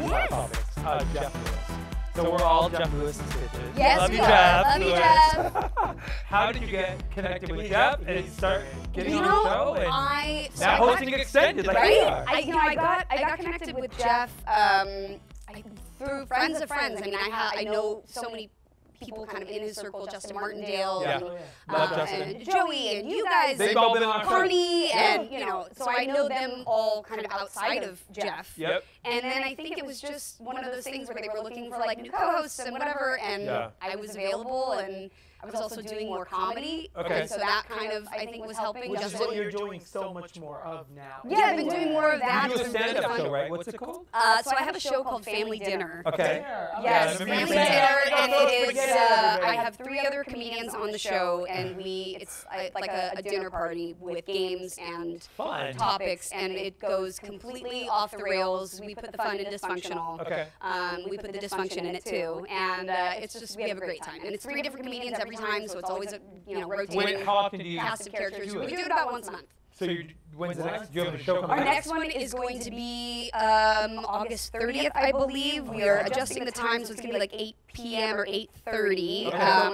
Hot Topics. Jeff Lewis. So we're all Jeff Lewis bitches. Yes, Love we you, are. Jeff. Love you, Lewis. Jeff. How did you get connected with Jeff and start getting You on know, the show? And I now hosting Extended, like you are. I got connected with Jeff through friends of friends. I mean, I know so many people kind of in his circle, Justin Martindale, and Joey, and you guys, They've all been on our show. Carney, and so I know them all kind of outside of Jeff. Yep. And then I think it was just one of those things where they were looking for like new co-hosts and whatever, and I was available, and I was also doing more comedy. Okay. And so that kind of, I think, was helping. Which is what you're doing so much more of now. Yeah, I've been doing more of that. You do a stand-up show, right? What's it called? So I have a show called Family Dinner. Okay. Yes, Yeah, Family remember Dinner, you and saying it is, that. I have 3 other comedians on the show, and it's like a dinner party with games and Fun. topics, and it goes completely off the rails. We put the fun in dysfunctional. Okay. We put the dysfunction in it too, and it's just, we have a great time. And it's 3 different comedians every time, so it's always a rotating How often do you cast of characters. do We it? do it about once a month. So when's the next? Do you have a show coming Our up? next one is going to be August 30th, I believe. We are adjusting the time, so it's going to be like 8 p.m. or 8:30.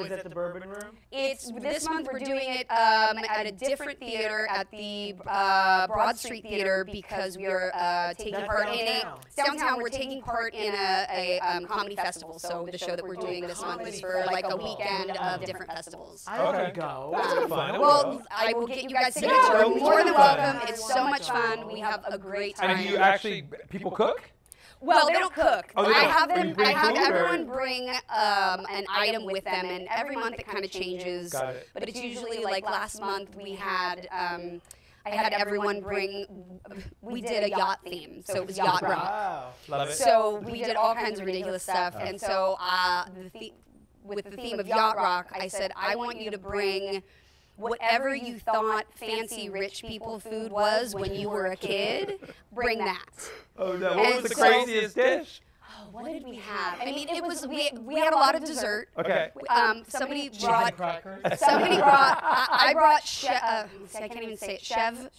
Is that the Bourbon Room? It's this month we're doing it at a different theater, at the Broad Street Theater, because we are taking part in downtown. We're taking part in a comedy festival. So the show that we're doing this month is for like a weekend of different festivals. I want to go. That's fun. Well, I will get you guys tickets. You're more than welcome. It's so much fun. We have a great time. And do you actually, people cook? Well, they don't cook. Oh, they I don't. have You them. bring I have food, or- everyone bring an item with them, and every month it kind of changes. Got it. But it's usually like last month we had. I had everyone bring. We did a yacht theme, so it was yacht rock. Wow. Love it. So we did all kinds of ridiculous stuff, and so with the theme of yacht rock, I said I want you to bring whatever you thought fancy rich people food was when you were a kid. Bring that. Oh no! And What was the so- craziest dish? Oh, what did we have? I mean, it was we had a lot of dessert. Okay. Somebody brought. Crackers. Somebody brought. I brought. I can't even say it. Chev,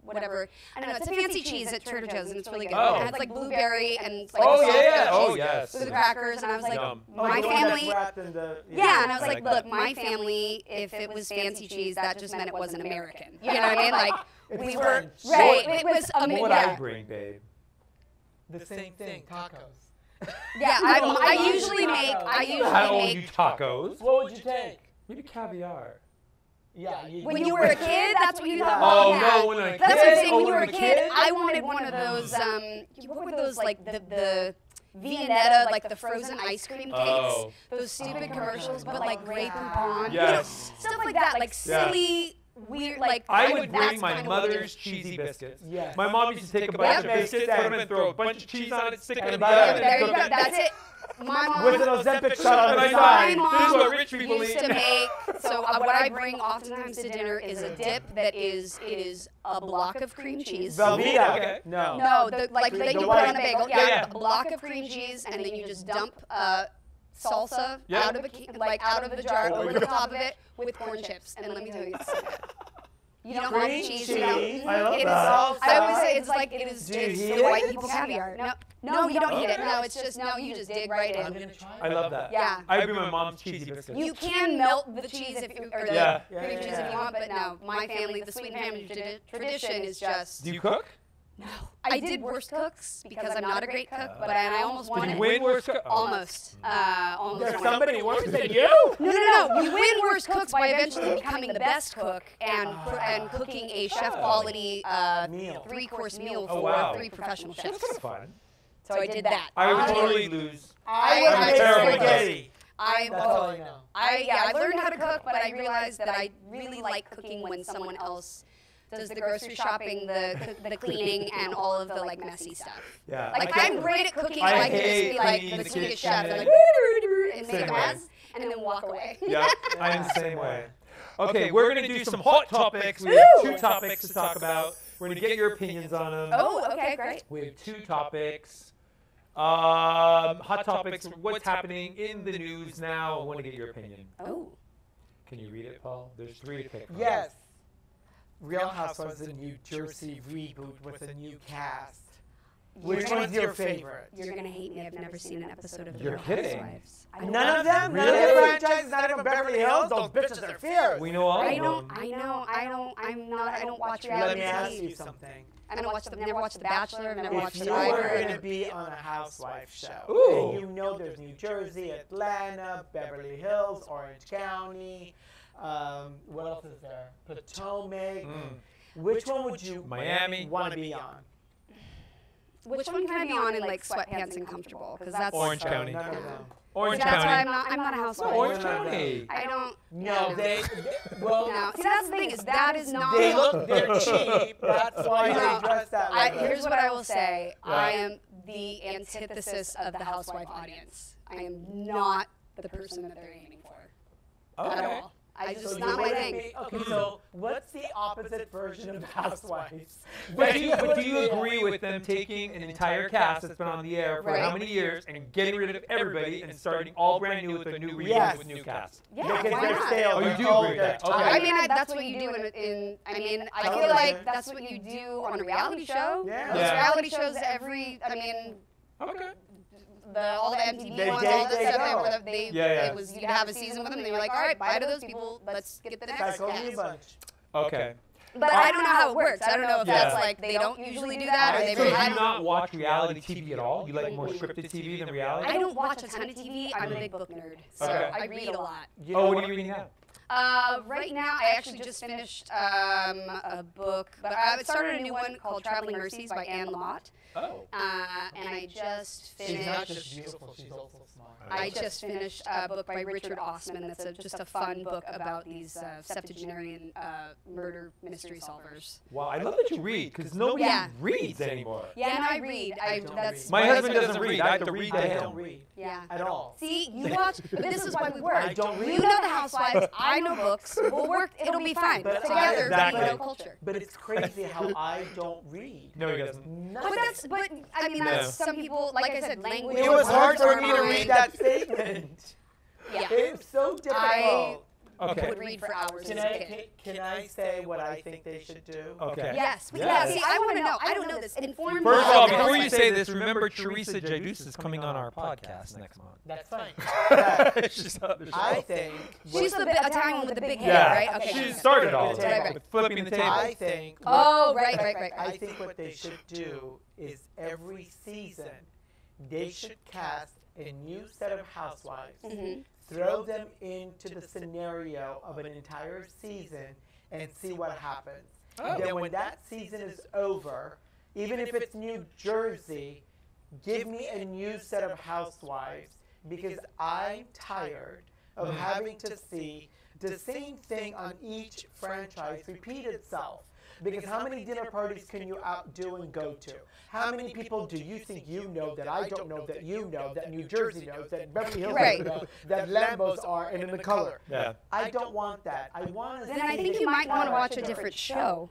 whatever. I don't know. It's a fancy cheese at Trader Joe's, and it's really good. Oh. It has like blueberry and it's like Oh a soft yeah! cheese Oh yes. with the crackers, and I was like, Yum. my the one that's family. wrapped in the, Yeah, and I was I like, like look, that. my family, if it was fancy cheese, that just meant it wasn't American. You know what I mean? Like, It's we were, French. right, it was, What would I yeah. bring, babe? the same thing, tacos. Yeah, I usually make, I owe you tacos. What would you take? Maybe caviar. Yeah. when you were a kid, that's what you thought. Oh yeah. no! When I That's what I'm saying. Oh, When you were a kid, I wanted one of those. What were those like the Viennetta, like the frozen ice cream cakes? Oh. Those stupid commercials, but like grape and pond. Yes. Stuff like that, like silly, weird, like. I would that's bring my kind of what we mother's did. cheesy biscuits. Yes. My mom used to take a bunch of biscuits, put them in, throw a bunch of cheese on it, stick it in the butter. oven, There and you cook go. it. That's it. My mom. With an Ozempic shot on And the I side. know. My This is mom what rich people used eat. to make. So what I bring oftentimes to dinner is a dip that is a block of cream cheese. Velveeta. Okay. No. No, like that you put on a bagel. Yeah, Yeah, yeah. a block of cream cheese, and then you just dump salsa Yeah. out of a jar over the top of it with corn chips. And let me tell you, it's so good. You don't have Cream cheese. cheese. You don't. I love It is- that. I always say it's like it is. Do you It's heat the it? white people caviar. No, you don't eat it. No, it's just you just dig right I'm in. gonna try I it. love that. Yeah. I bring my mom's cheesy biscuits. You can melt the cheese or the Yeah. cream cheese if you want, but no, my family, the sweet family tradition is just. Do you cook? No, I did worst cooks because I'm not a great cook, but I almost Did wanted. you win worst cook? Oh. Almost. Almost. There's won. somebody worse than you? No. You win worst cooks by eventually becoming the best cook and cooking a chef quality Meal. 3-course meal Oh, for wow. 3 professional That's chefs. kind of fun. So I did that. I would totally lose. I I'm would terrible totally- spaghetti. I That's all I know. I learned how to cook, but I realized that I really like cooking when someone else does the grocery shopping, the cleaning, and all of the like messy stuff. Yeah. Like I'm great at cooking. I I can just hate be like cleaning the the Swedish kitchen. chef, and like and make Same a way. mess, and then walk away. Yeah, I'm the same way. Okay, we're going to do some hot topics. We have 2 topics to talk about. We're going to get your opinions on them. Oh, okay, great. We have 2 topics. Hot topics, what's happening in the news now. I want to get your opinion. Oh. Can you read it, Paul? There's 3 to pick from. Yes. Real Housewives of New Jersey reboot with a new cast. Which one's your favorite? You're gonna hate me. I've never seen an episode of The You're Real kidding. Housewives. I don't None of them? None Really? of the franchises, not even Beverly Hills? Those bitches are fierce. We know all I of don't. them. I don't watch Let reality me ask TV. you something. I don't watch never watched The Bachelor. I've never If watched you Survivor. were going to be on a housewife show, Ooh. and you know there's New Jersey, Atlanta, Beverly Hills, Orange County, what else is there? Potomac. Which one would you Miami. want to be on? Which one can I be on in like sweatpants and comfortable? Because that's Orange Oh, County. none of them. Orange That's why County. I'm not a housewife. Orange No, no, no. County. I don't. No, well, No. See, that's the thing is that is not. they're cheap. That's why No, they dress that way. Here's what I will say. I Right. am the antithesis of the housewife audience. I am not the person that they're aiming for at Okay. all. I just So it's you not my wouldn't thing. be- okay, so what's the opposite version of Housewives? But do you agree with them taking an entire cast that's been on the air for Right. how many years and getting rid of everybody and starting all brand new with a new reunion Yes. with new cast? Yeah, Because why they're not? stale. Oh, you they're do old, agree with they're that. Okay. tired. I mean, that's what you do I feel Television. like that's what you do on a reality show. Yeah. Those Yeah. reality shows Okay. all the MTV They ones, date, all the they stuff, go. Yeah. it was, you'd have a season with them, and they were like, all right, bye to those people, let's get the next Cycle me a cast. bunch. Okay. But I don't know how it works. I don't know if Yeah. that's like, they don't usually do that, or they So do I you don't not watch reality TV at all? You like more scripted TV than reality? I don't watch a ton of TV. I'm a big book nerd, so Okay. I read a lot. You know Oh, what are you reading now? Right now, I actually just finished a book, but I started a new one called Traveling Mercies by Anne Lamott. Oh. And I just She's not finished. just beautiful, she's also smart. I just finished a book by Richard Osman that's just a fun book about these septuagenarian murder mystery solvers. Wow, I love that you read because nobody Yeah. reads anymore. Yeah, no, I read. don't That's read. My my husband doesn't read. I have to read to I him. don't read Yeah. at all. See, you watch. This is why we work. I don't read. You know the Housewives. I know books. We'll work. It'll be fine. But Together, Exactly. we know culture. But it's crazy how I don't read. No, he doesn't. Nothing. But I mean, that's some people. Like I said, language. It was hard for words me are to mine. read that statement. Yeah. It was so difficult. Okay. Would read for hours Can as a I, kid. can I say what I think they should do? Okay. Yes. Yes. See, I want to know. I don't know this. Inform me. First of all, on the before you Housewives. say this, remember Teresa Jadus is coming on our podcast next month. That's fine. She's on the show. I think. She's the Italian with the big hair, Yeah, right? Okay. she started all of Right, it right. with flipping the table. I think. Oh, right. I think what they should do is every season they should cast a new set of housewives, throw them into the scenario of an entire season, and see what happens. Oh. Then when that season is over, even if it's New Jersey, give me a new set of housewives because I'm tired of having to see the same thing on each franchise repeat itself. Because how many dinner parties can you outdo and go to? How many people do you think you know that I don't know that you know, that New Jersey knows, that Beverly Hills Right. knows, that Lambos are, and in the color? Yeah. I don't want that. I want to Then I think you might want to watch a different show.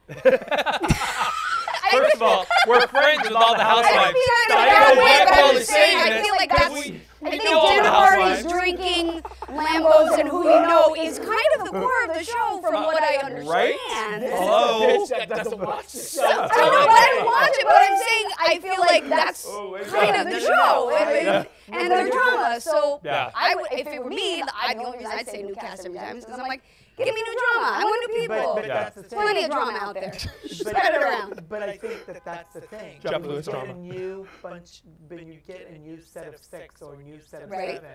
First of all, we're friends with all the I don't housewives. mean that in a I bad know way, why but Paul I'm is just saying, saying I this, feel like because that's. we I think know all the dinner parties, housewives. drinking, Lambos, and who you know is kind of the core of the show, from what I understand. Right? Hello? Hello? That doesn't watch the show. I know, but I don't watch it, but I'm saying I feel like that's kind of the show, and their drama. So Yeah. I would, if it were me, the only reason I'd say new cast every time is because I'm like, give me new drama. I want new people. But Yeah. that's the There's thing. plenty of drama out there. But- Spread it around. But I think that that's the thing. Jeff When you Lewis get drama. a new bunch, when you get a new set of 6 or a new set of Right. 7,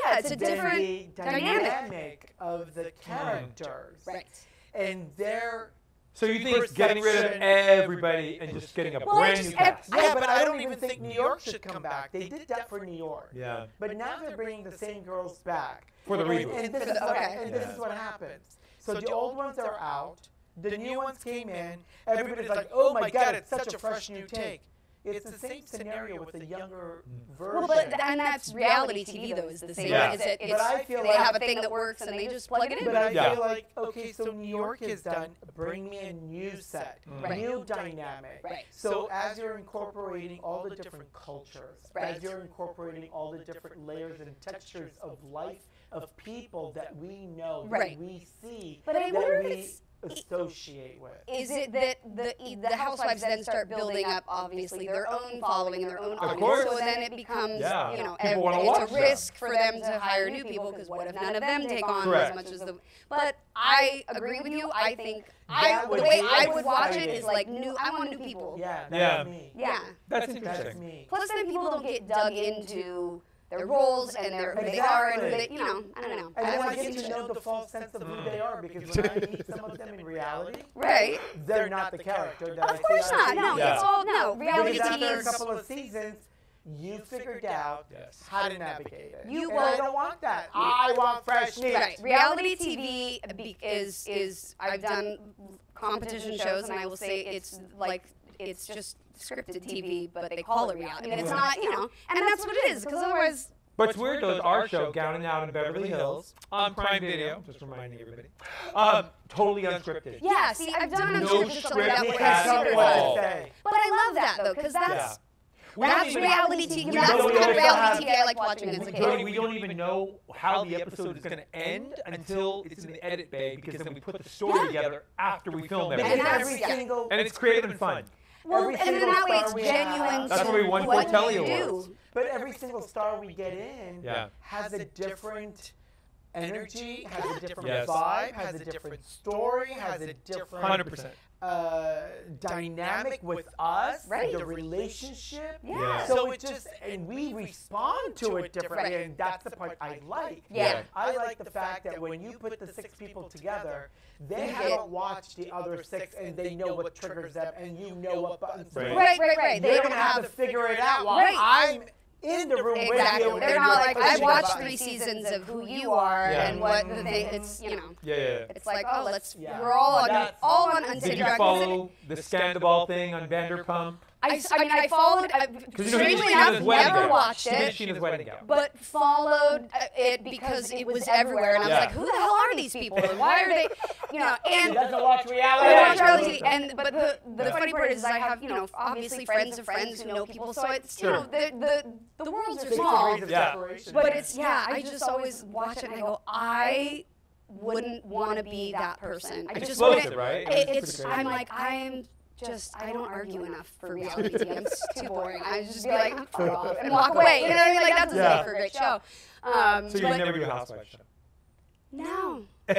Yeah, it's a then different the dynamic. dynamic of the characters Right. and their So you think it's getting rid of perception- everybody and just getting a Well, brand it's new just- cast? Yeah, but I don't even think New York should come back. They did that for New York. Yeah. But now they're bringing the same girls back. For the And- reboot. And this, For is, the- what, okay. and this Yeah. is what happens. So the old ones are out. The new ones came in. Everybody's like, oh my God, it's such a fresh new take. It's the same scenario with a younger version. Well, but and that's reality TV though is the same. Yeah. Is it? It's, But I feel they like- have a thing that works and they just plug it in. But I Yeah. feel like, okay, so New York is done. Bring me a new set, Right. new dynamic. Right. So as you're incorporating all the different cultures, Right. as you're incorporating all the different layers and textures of life, of people that we know, Right. that we see, But I that wonder if we it's associate with. Is it that the housewives then start building up, obviously, their own following and their own audience? course. So then it becomes, Yeah. you know, People wanna it's watch a them. risk for them to hire new people because what if none of them take on Correct. as much as the? But I agree with you. I think That the would way be I would watch it exciting. is like new. I want new people. Yeah, Yeah. that's me. Yeah. That's That's interesting. me. Plus, then people don't get dug into their roles and who they are and who they, you know, I don't know. And then I was get into to it. know the false sense of who they are because when I meet some of them in reality, Right. they're not the character that I Of see course on not. TV. No, Yeah. it's all no reality Because TV after a is. couple of seasons, you figured out Yes. how to navigate it. You and will- I don't want that. I want fresh meat. Right. Reality TV is I've done competition shows, and I will say it's like it's just scripted TV, but they call it reality. I mean, it's not, you know, and that's what it is because otherwise. But it's weird though, our show, Gowning Out in Beverly Hills, on Prime Video, just reminding everybody, totally unscripted. Yeah. See, I've done No unscripted stuff like that script where at it's super what all. to fun. say. But I love that though, because Yeah. that's We don't that's even- reality TV. we That's don't the kind even of reality have- TV I like watching as a Jody, kid. we don't even know how the episode is going to end until it's in the edit bay because then we put the story together after we film Because everything. that's- every yeah. single And it's creative and fun. Well, every and then single that way star it's we genuine. have- That's to why we won what 4 Telly you Awards. do. But every single star we get in Yeah. has a different energy, has a different Yes. vibe, has a different story, has a different 100%. dynamic with us, Right. the relationship. Yeah. So it just, and we respond to it differently, Right. and that's the part I like. Yeah. I like the fact that when you put the 6 people together, they You haven't get- watched the other 6, and they know what triggers them, and you know what buttons to Right. push. Right. They They're don't gonna have to figure it out while Right. I'm in the room with Exactly. you. They're and not you're like, I pushing watched buttons. 3 seasons of who you are Yeah. and what the thing. It's, you know, Yeah. it's like, oh, let's. Yeah. We're all on That's- Untamed Did you Dragons. follow the Scandal thing on Vanderpump? I mean, I followed. Because you know, Strangely Sheena's enough, wedding never gown. watched She did it, Sheena's wedding gown. but followed it because it was everywhere, and I was Yeah. like, who the hell are these people? And why are they, you know? She And doesn't watch reality. I watch reality TV, and but the funny part is I have, you know, obviously friends of friends who know people, so it's, you Sure. know, the worlds are 6 small. degrees of Yeah. separation. But it's, yeah, I just always watch it and I go, I wouldn't want to be that person. I just Explosive, wouldn't. right? It's, pretty I'm crazy. like, I don't argue enough for reality TV. I'm too boring. I just be like, fuck off and walk away. You know what I mean? Like, that doesn't Yeah. make for a great show. So you but would never do a housewife show? no. I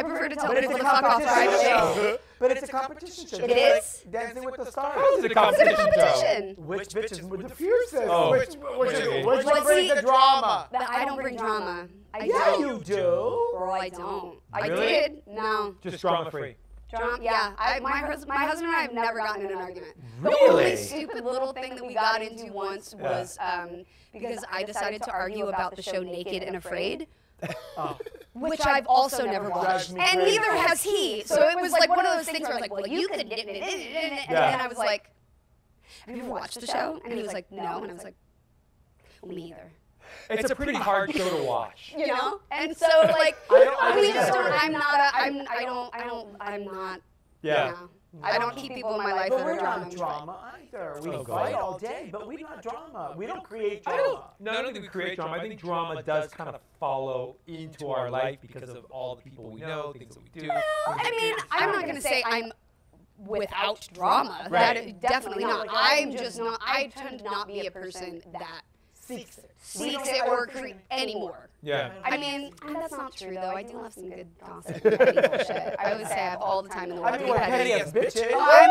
prefer to tell But it's people a to fuck off competition right away. show. But it's a competition show. It Just is? like Dancing with the Stars. How is it a It's a competition show? competition. Which bitches with the fiercest? Oh. Which Okay. one But brings see- the drama? But I don't bring drama. I Yeah, don't. you do. Bro, I don't. I Really? did. No. Just drama free. Drama, yeah. My husband and I have never gotten in an argument. The Really? only stupid little thing that we got into once was because I decided to argue about the show Naked and Afraid, Oh. which I've also never watched, Drives me and crazy. neither has he. So it was like one of those things where I was like, well, you could, and then I was like, have you ever watched the show? And he was like, no, and I was like, well, me either. It's a pretty hard show to watch. You know, and so like we just don't. I'm not. I'm not. Yeah. You know, I don't keep people in my life But that we're are drama. not drama either. We Oh, fight God. all day, but we're not drama. We don't create I drama. don't think we create drama. I think drama does kind of follow into our life because of all the people we know, things that we do. Well, I mean, I'm not going to say I'm without drama. Right. That is definitely not. I'm just not. I tend to not be a person that Seeks it. seeks it or anymore. Yeah. I mean, that's not true though. I do love some good gossip and petty bullshit. I always say I have all the time in the world I to mean, be we're petty petty. as bitches. I'm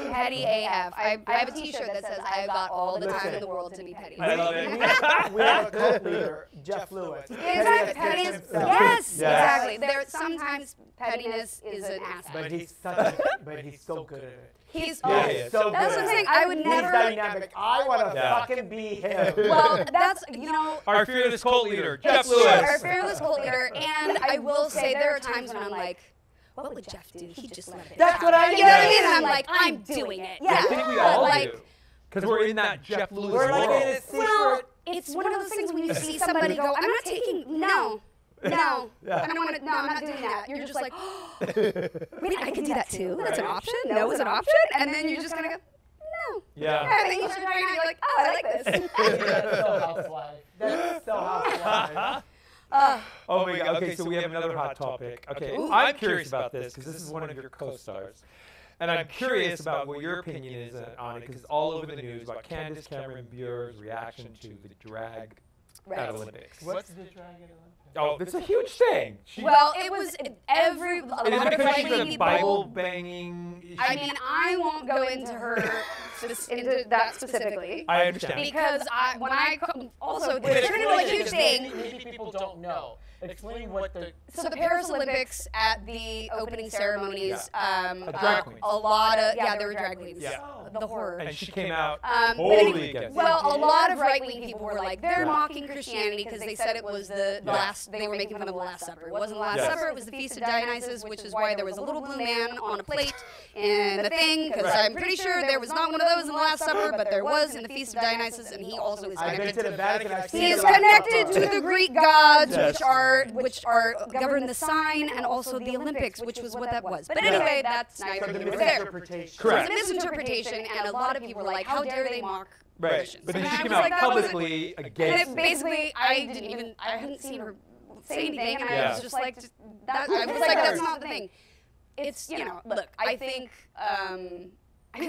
the petty AF. I have a T-shirt that says I've got all the time Listen. in the world to be petty. I love it. We have a cult leader, Jeff Lewis. Exactly. Petty as Pettiness. bitch himself. Yes. Yeah. Exactly. There. Sometimes pettiness is an asset. But he's so good at it. He's. Yeah, oh, he is. So That's good what I'm at saying. it. I would He's never. dynamic. I want to Yeah. fucking be him. Well, that's, you know. Our fearless cult leader, Jeff It's true, our Lewis. fearless cult leader, and I will say there are times when I'm like, what would Jeff do? He just let it. That's what I You know what I mean. mean? And I'm like, I'm doing it. Yeah. I think we all like, do. Because we're in that Jeff Lewis We're like world. in a secret. well, it's one of those things when you see somebody go, I'm not taking, no. Yeah. I don't want to, no, I'm not doing that. You're just like, wait, I can do that too? That's an option? No is an option? And then you're just going to go, no. Yeah. And then you start trying and you're like, oh, I like this. That's so housewife. That's so housewife. Oh my God. Okay, so we have another hot topic. Okay, I'm curious about this because this is one of your co-stars. And I'm curious about what your opinion is on it because it's all over the news about Candace Cameron Bure's reaction to the drag at Olympics. What's the Dragon Olympics? Oh, it's a huge thing. Well, it was every. A lot Is it of because she's right-wing a people. Bible banging? I mean, I won't go into into that specifically. I understand. Because when I also Wait, it turned into a explain huge it, thing. Maybe people don't know. Explain what the. So the Paris Olympics at the opening ceremonies, drag queens. a lot of there were drag queens. Yeah. The horror. And she came out But totally against it. well, a lot of right-wing people were like, they're mocking Christianity because they said it was the last, they were making fun of the Last Supper. It wasn't the Last Yes. Supper, it was the Feast of Dionysus, which is why there was a little blue man on a plate in the thing, because I'm pretty sure there was not one of those in the Last Supper, but there was in the Feast of Dionysus, and he also is I've been connected to the Vatican. I've seen He is the Last connected Supper. to the Greek gods, Yes. which are govern the sign and also the Olympics, which was what that was. But anyway, that's neither So the here nor there. misinterpretation. Correct. It's a misinterpretation, and a lot of people were like, "How dare they mock Right. Christians?" But then And she I came was out like, that wasn't- publicly And against it it. basically, I hadn't seen her say anything, and I Yeah. was just like, that. I was like, that's not the thing. It's look, I think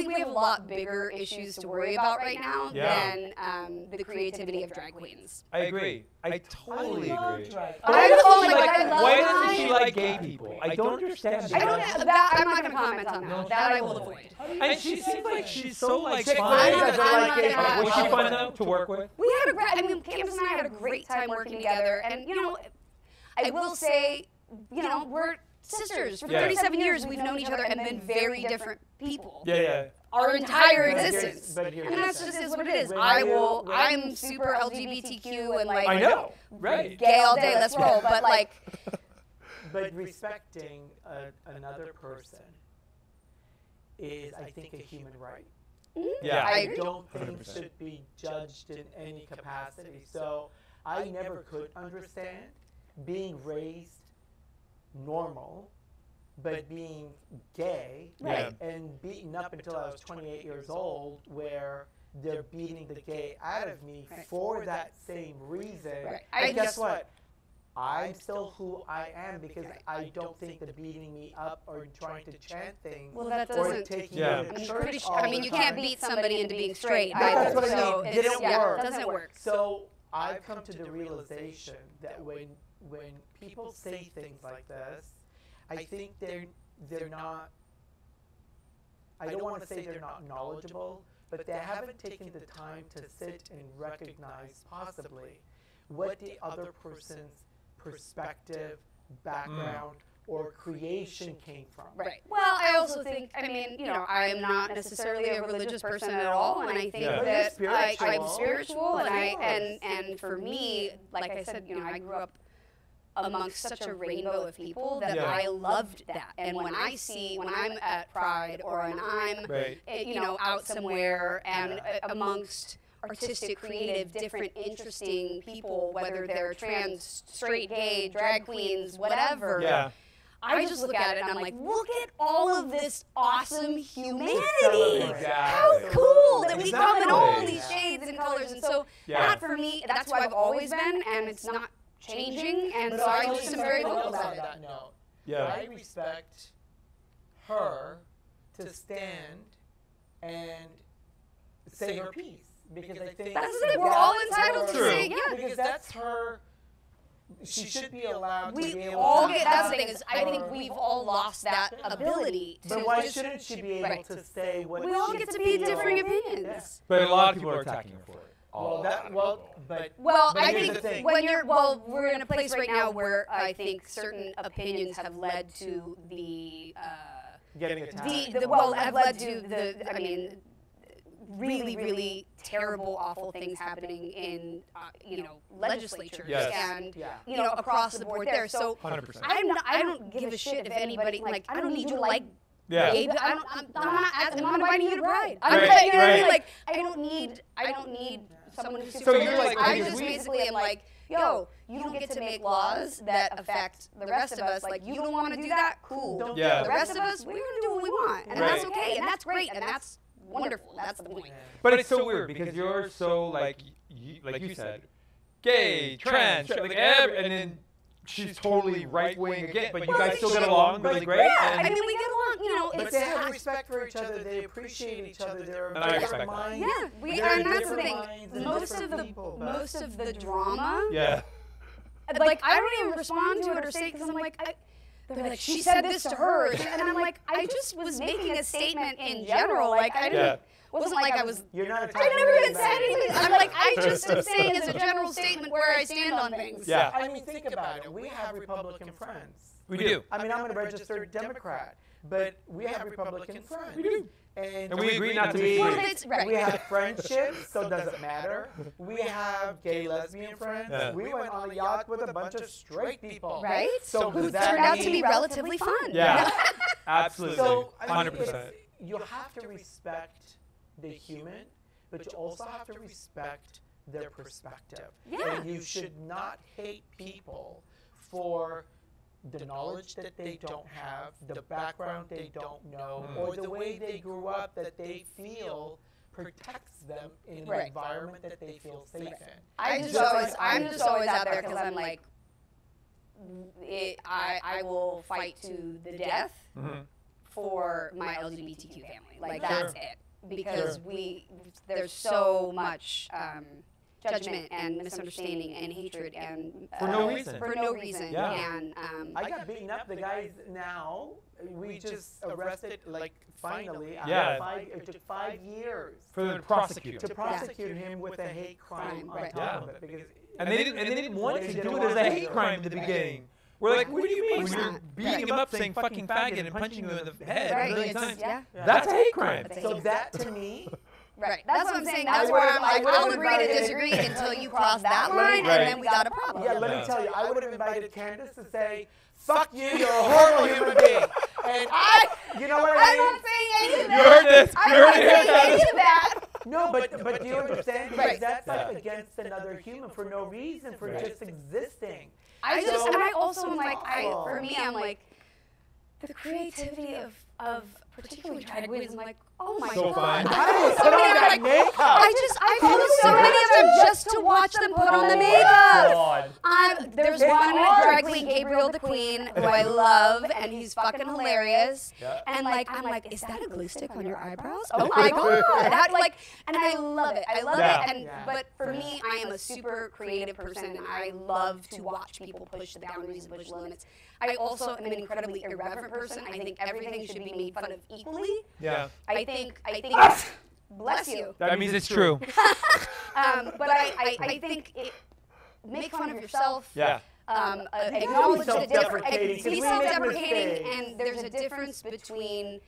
we have a lot bigger issues to worry about right now Yeah. than the creativity of drag queens. I agree. I totally love agree. drag. I Why love doesn't she I love why doesn't she mine. like gay people? I don't understand I don't that. that. I'm not going to comment on that. That I will avoid. And she seems like she's so like Chick-fil-A fun. doesn't I'm like not gay gonna- people. Was she fun though to work with? We had a great. I mean, Candace and I had a great time working together, and I will say, we're sisters for Yeah. 37 years. We've known each other and been very different people. Yeah. Our entire But here's- existence. but here's And the that's thing. just is what it is. When I'm super LGBTQ and like I know. Right. gay all day. Let's roll. But like, But respecting another person is, I think, a human right. Yeah. I I agree. don't think 100%. should be judged in any capacity. So I never could understand being raised normal, but being gay Right. and beaten up until I was 28 years old, where they're beating the gay out of me Right. for that same reason. Right. And I guess just- what? I'm still who I am because I don't think that beating me up or trying to chant things well, that or doesn't. taking Yeah. me I to mean, church pretty sure. all I mean, the you can't time. beat somebody into being straight. No, that's either. what I mean. So It it's- didn't yeah, work. It doesn't work. So I've come to the realization that when people say things like this, I think they're not. I don't want to say they're not knowledgeable, but they haven't taken the time to sit and recognize possibly what the other person's perspective, background, or creation came from. Right. Well, I also think, I mean, I am not necessarily a religious person at all, and I think Yeah. that You're I'm spiritual. spiritual, and Of course. and for me, like I said, I grew up amongst such a rainbow of people that Yeah. I loved that. And when I'm at Pride or when I'm, Right. out somewhere and amongst artistic, creative, different, interesting people, whether they're trans, straight, gay, drag queens, whatever. Yeah. I just look at it and I'm like, look at all of this awesome humanity. Exactly. How cool that we come in all Exactly. these shades and colors. And so Yeah. that for me, that's who I've always been, and it's not changing. And But so I also just am very vocal on about it. that note, Yeah. I respect her to stand and say her piece because I think That's the thing, we're all entitled to say, yeah. because that's her. She should be allowed to be We able all to get, that's the have thing, is I think her- we've all lost that ability to But why just, shouldn't she be able right. to say what we all she get to be feels? differing opinions. But a lot of people are attacking her for it. But Well, But I here's think the thing. we're in a place right now where I think certain opinions have led to getting attacked. have led to really, really terrible, awful things happening in, legislatures Yes. and, Yeah. across the board there. So 100%. I don't give a shit if anybody, I don't need you to like Yeah. gay, but I'm not inviting you to Pride. Right, You know what I mean? right. Like, I don't need someone who's So you're like, I because just we- basically am like, yo, you don't get to make laws that affect the rest of us. Like, you don't want to do that? Cool. Don't Yeah. The rest of us, we're going to do what we want. And that's Right. okay. And that's great. And that's wonderful. That's the point. But it's so weird because you're so like you said, gay, trans, like and then she's totally right wing again. But you guys still get along really great. Yeah, I mean, we get along. You know, But it's they have respect for each other. They appreciate each other. They're And I different respect that. minds. yeah. They're And that's the different thing. minds and Most of different the people, but- most of the drama, Yeah. like I don't even respond to it or say because I'm like, they're like, she said this to her, and I'm like, I just was making a statement in general. Like I didn't. Wasn't like I was. You're not. I never even said anything. I'm like, I just am saying as a general statement where I stand on things. Yeah. I mean, think about it. We have Republican friends. We do. I mean, I'm a registered Democrat, but we have Republican friends. We do. And we agree not to we- disagree. Well, that's right. We have friendships, so it doesn't matter. We have gay, lesbian friends. Yeah. We went on a yacht with a bunch of straight people. Right? So Who does that turned out to be mean- relatively fun. Yeah. Absolutely. So I mean, 100%. you have to respect the human, but you also have to respect their perspective. Yeah. And you should not hate people for the knowledge that they don't have, the background they don't know, or the way they grew up that they feel protects them in an Right. environment that they feel safe in. I'm just always out there because I'm like, I will fight to the death for my LGBTQ family. Like that's it, because there's so much judgment and misunderstanding and hatred and For no reason. For no reason. Yeah. And I got beaten up. The guys now, we just arrested, like, finally. Yeah. It took 5 years For the prosecutor. to prosecute him with a hate crime on Right. top of it. Because And they didn't want to do it as a hate crime in the beginning. We're like, what do you mean? Of When course you're not. beating him up saying fucking faggot and punching you in the head right, a million it's- times. yeah. That's a hate crime. That's a so hate that to me, Right. That's what I'm saying. That's I where would've- I'm like, I would've I'll agree to invited- disagree until you cross that line, Right. and then we got a problem. yeah, let Yeah. me tell you, I would have invited Candace to say, fuck you, you're a horrible human being. And you know what I I'm mean? not saying any of You that. heard this. I'm You heard not it. saying any of that. No, but do you understand? Because Right. that's like Yeah. against another human for no reason, for Right. just existing. I just, So- and I also am like, awful. for me, I'm like, the creativity of particularly drag queens, I'm like, oh my So god. fun. I So put on many, that I'm like, makeup. I follow so many of them just to watch them put on the makeup. God. There's It's one art. drag queen, Gabriel the Queen, who I love, and he's fucking hilarious. Yeah. And like, I'm like, is that a glue stick on your eyebrows? Oh my god! And I love it. I love Yeah. it. And Yeah. but for me, I am a super creative person, and I love to watch people push the boundaries and push limits. I also am an incredibly irreverent person. I think everything should be made fun of equally. Yeah. I think. Bless you. That means it's true. But I think make fun of yourself. Yeah. Acknowledge the self-deprecating, 'cause be we make self-deprecating, mistakes. and there's a difference between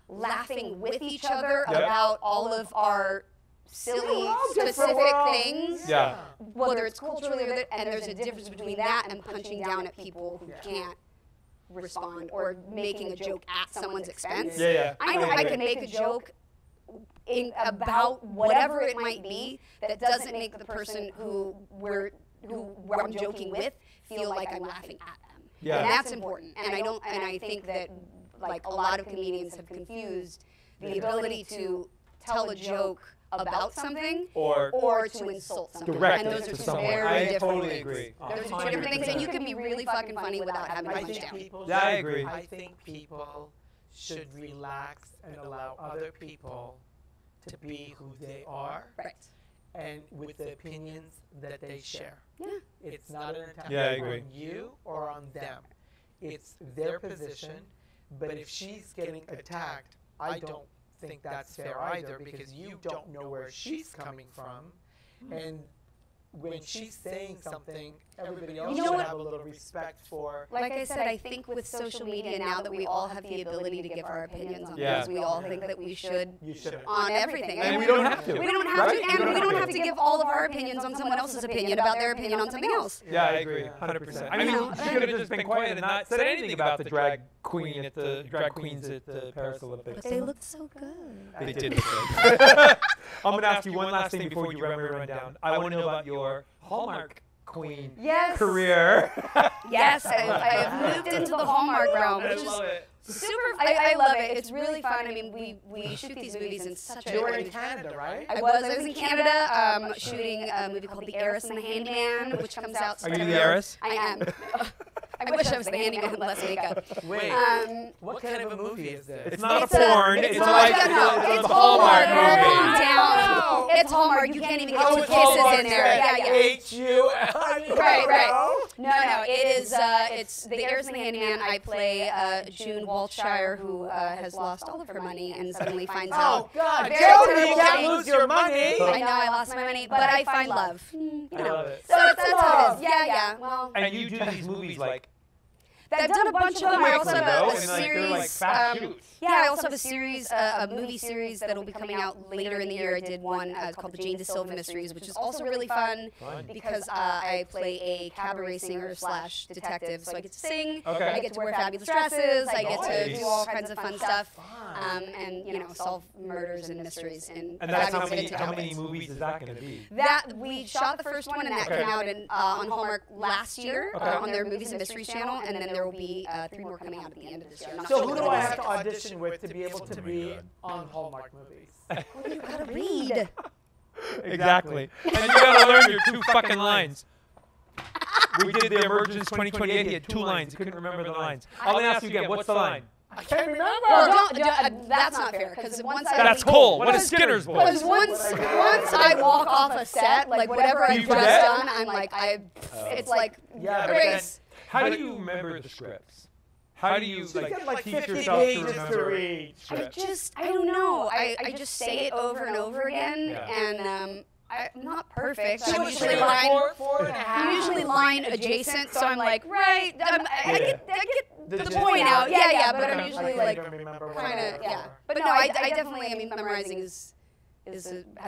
laughing with each other Yep. about all of our silly, We're all different. specific We're all- things, Yeah. whether it's culturally or and there's a difference between that and punching down at people who can't respond or making a joke at someone's expense. Yeah, yeah. I know I agree. can make a joke about whatever it might be that doesn't make the person who I'm joking with feel like I'm laughing at them. Yeah. And that's important. And I think that like a lot of comedians have confused the ability to tell a joke about something Or to insult something. direct and it those are to two someone. very I different totally things. agree. Those are two different things, and you can be really fucking funny without having to I punch think down. people Yeah, I should- agree. I think people should relax and allow other people to be who they are Right. and with the opinions that they share. Yeah. It's not an attack Yeah, I agree. on you or on them. It's their position. But if she's getting attacked, I don't think that's fair either, because you don't know where she's coming from. And when she's saying something, everybody else You know should what? have a little respect for. Like I said, I think with social media now that we all have the ability to give our opinions on Yeah. things, we all think that we should You should. on everything. And we don't have to. We don't have Right? to, We and don't we don't have have to give all of our opinions on someone else's opinion about their opinion on something else. Yeah, I agree, 100%. I mean, know, she could have just been quiet and not said anything about the drag queens at the Paris Olympics. But they looked so good. They did look good. I'm going to ask you one last thing before you run down. I want to know about your Hallmark queen Yes. career. Yes, I have moved into the Hallmark realm, which is super. I love it. It's really fun. I mean, we shoot these movies in such a. You were in Canada, right? I was in Canada shooting a movie called The Heiress and the Handyman, which comes out. Are you the heiress? I am. I wish I was the handyman with less makeup. Wait, what kind of a movie is this? It's not a porn. It's like it's a Hallmark Calm movie. down. It's Hallmark. You can't even get two kisses in there. Yeah. Right. No. It is. It's The Heiress and the Handyman. I play June Walshire, who has lost all of her money and suddenly finds out. Oh God! Very Jody, you terrible can't thing. lose your money. I know I lost my money, but I find love. You I know. love it. So that's how it is. Yeah. Well, And you do these movies like I've done a bunch of them. I also have a and like, they're like series. fast shoots. Yeah, I also have a series, a movie series that'll be coming out later in the year. I did one called the Jane De Silva Mysteries, which is also really fun because I play a cabaret singer / detective. So I get to sing, Okay. I get to wear fabulous dresses, I get to Nice. do all kinds of fun stuff, and solve murders and mysteries in And that's fabulous how many outfits. movies is that going to be? That we shot the first one, and that Okay. came out on Hallmark last year Okay. on their Movies and Mysteries channel, and then there will be 3 more coming out at the end of this year. I'm not So sure who when do I it is. have to audition with to be able to be on Hallmark movies? Oh, you gotta read. Exactly. And you got to learn your 2 fucking lines. We did the Emergence 2028. He had 2 lines. He couldn't remember the lines. I'll ask you again. What's the line? I can't remember. Well, that's not fair because once I That's Cole. What is Skinner's Because voice? once I walk off a set, like whatever I've You just forget? done, I'm like it's like Yeah, but then- erase. How do you remember the scripts? How do you She's got like teach 50 yourself to pages to remember read. scripts? I don't know. I just say it over and over again, Yeah. and I'm not perfect. She I'm was usually saying line. four and a half. I'm usually line adjacent, so I'm like, right. I get the gist point out. out. Yeah, but Okay. I'm I usually can't like even remember what kind I of wrote yeah. for. But no, I definitely. I mean, memorizing has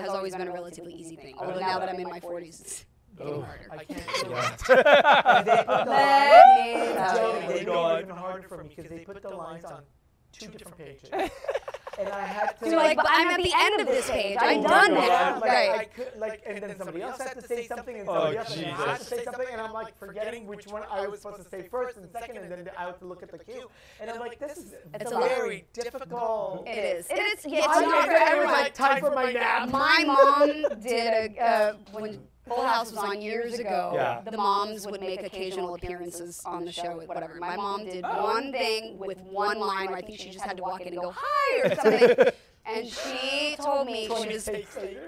always been a relatively easy thing. Although now that I'm in my 40s, it's getting harder. I can't do it. Yeah. And they put the Let me lines, tell Joey, you. they made God. it even harder for me because they put the lines on 2 different pages. And I had to You're like, but I'm at the end of this page. I'm Oh done my God, now. like, I Right. could, and then somebody else had to say something, and Oh, somebody else had to Jesus. say something, and I'm like forgetting which one I was supposed to say first and second, and then I have to look at the cue, and I'm like, this is It's a lot. very difficult. It is. It is. Yeah, I it's never ever like time for my nap. My mom did when Full House was on years ago. Yeah. The moms would make occasional appearances on the show, whatever. My mom did one thing with one line where I think she just had to walk in and go hi or something. And she told me she was.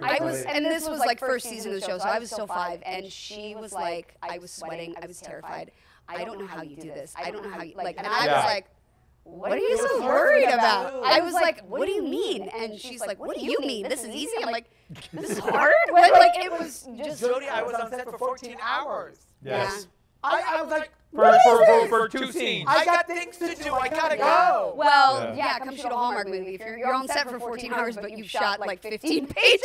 I was, and this was like first season of the show, so I was still 5, and she was like, I was sweating, I was terrified. I don't know how you do this. I don't know how you like. And I Yeah. was like, what are you so worried about? I was like, what do you mean? And she's like, what do you mean? This is easy. I'm like, this is hard. Like it was just. Jody, I was on set for 14 hours. Yes. I was like, For 2 scenes. I got things to do. I gotta go. Well, Yeah. yeah, come shoot a Hallmark movie. If you're on set for 14 hours, but you've shot like 15 pages.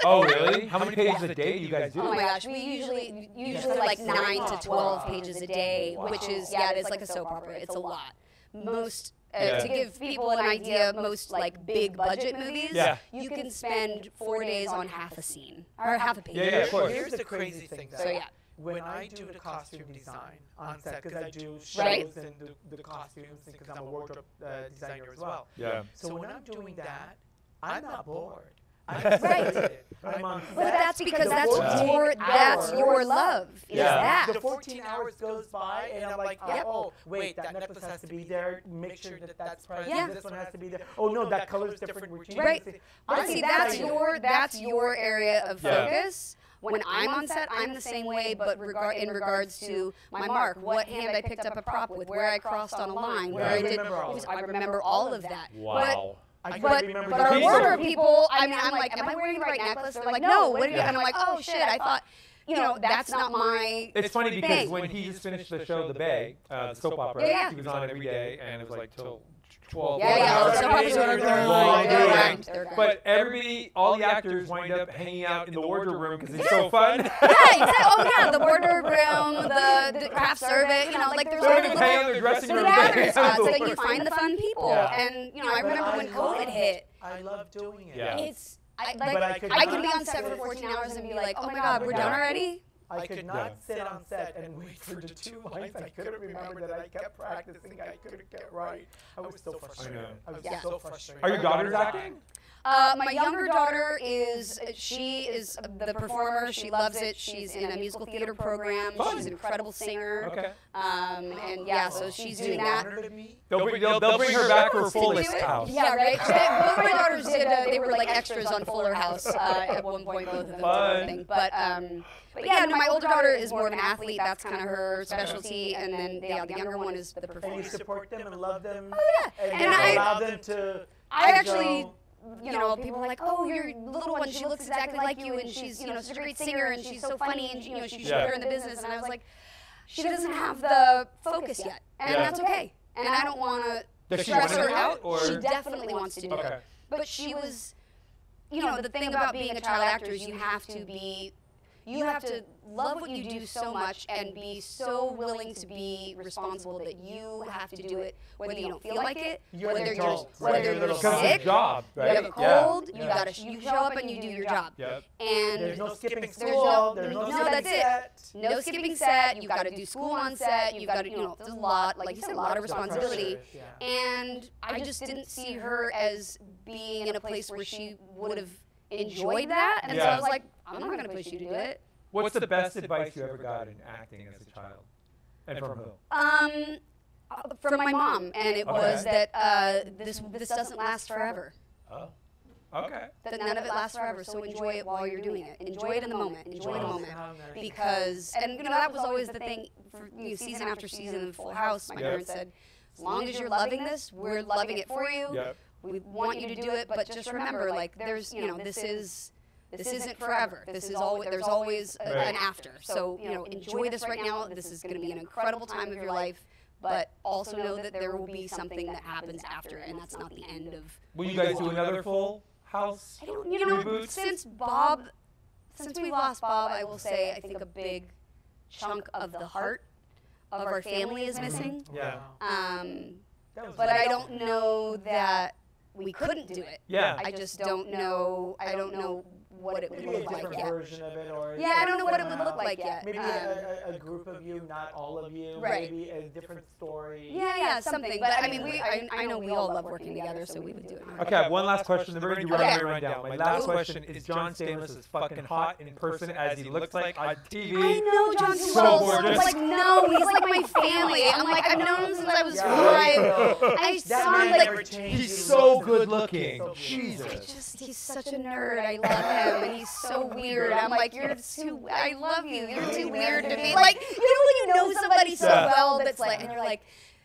Oh, really? How many pages a day do you guys do? Oh my gosh, we usually like 9 to 12 pages a day, which is it is like a soap opera. It's a lot. Most to give people an idea, most like big budget movies, Yeah. you can spend 4 days on half a scene or half a page. Yeah, of course. Here's the crazy thing, though. So yeah. When I do the costume design on set, because I do shows Right. and the costumes, because I'm a wardrobe designer as well. Yeah. So when I'm doing that, I'm not bored. I'm Right. excited. I'm on Well, set. that's because The that's 14 your hours- love. Is Yeah. that? The 14 hours goes by, and I'm like, Yep. oh, wait, that necklace has to be there. Make sure that that's present. Yeah. This one has to be there. Oh no, that color's different. We're changing Right. this. But I'm see, that's excited. your area of Yeah. focus. When I'm on set, I'm the same way, but in regards to my mark, what hand I picked up a prop with, where I crossed on a line, where Yeah. I did. Remember all of I remember all of that. Wow. I can't But remember our the piece. wardrobe people, I mean, I'm like, am I wearing the right necklace? They're like, no. What are you? Yeah. And I'm like, oh shit, I thought, that's not my. It's funny because thing. when he just finished the show, The Bay, the soap opera, Yeah. he was on every day, and it was like till 12. Yeah. Oh, So okay. they're Right. great. But everybody, all the actors wind up hanging out in the wardrobe room because it's so fun. Yeah, exactly. Oh yeah, the wardrobe room, the craft service, like there's They all don't even hang out in their dressing the room. gathering spots that you find the fun people. Yeah. And I remember when COVID hit. I love doing it. Yeah. It's But I I could can not be on do set for it. 14 hours and be like, oh my god, we're done already. I could not sit on set and wait for the 2 lines I couldn't remember that I kept practicing. I couldn't get right. I was so frustrated. I was so frustrated. Are your daughters acting? My younger daughter she is the performer. She loves it. She's in a musical theater program. Fun. She's an incredible singer. Okay. And yeah, so she's doing that. They'll bring her back for Full House. Yeah, right. Both my daughters did. They were like extras on Fuller House at one point. Both of them did everything. But yeah, no, my older daughter is more of an athlete. That's kind of her specialty. And then the younger one is the performer. And you support them and love them. Oh yeah. And I allow them to. I actually. You know, people are like, oh, your little one, she looks exactly like you, and she's, such a great singer, and she's so funny, and, she should put her in the business. And I was like, she doesn't have the focus yet, and that's okay. And I don't want to stress her out. She definitely wants to do it. But she was, the thing about being a child actor is you have to love what you do so much and be so willing to be responsible that you have to do it whether you don't feel like it, whether you're sick, job, right? you have a cold, you show up and you do your job. Yep. And there's no skipping school, that's it. No skipping set, you've got to do school on set, you've got to, there's a lot, like you said, a lot of responsibility. And I just didn't see her as being in a place where she would have enjoyed that, and so I was like, I'm not going to push you to do it. What's the best advice you ever got in acting as a child? And from who? From my mom, and it was that this doesn't last forever. Oh, okay. That none of it lasts forever, so enjoy it while you're doing it. Enjoy it in the moment. Enjoy the moment. Because, and that was always the thing, for season after season of Full House, my parents said, as long as you're loving this, we're loving it for you. Yep. We want you to do it, but just remember, like, there's, this isn't forever. There's always an after. So, enjoy this right now. This is going to be an incredible time of your life, but also know that there will be something that happens after, and that's not the end of. Will you guys do another Full House? Reboot? Since we lost Bob, I will say I think a big chunk of the heart of our family is missing. Yeah. But I don't know that we couldn't do it. Yeah. I just don't know. I don't know what it would maybe look a like different yet. version of it, or I don't know what it would look like yet. Maybe a group of you, not all of you. Right. Maybe a different story. Yeah, something. But I mean, I know we all love working together, so we would do it. Okay, I have one last question, then we're going to do runway rundown. My last question is: John Stamos as fucking hot in person as he looks like on TV? I know John too so well. gorgeous. Like, no, he's like my family. I'm like, I've known him since I was 5. I saw him like. He's so good looking. Jesus. He's such a nerd. I love him, and he's so weird. I'm like, I love you. You're too weird to me. Like, when you know somebody so well that's like, and you're like,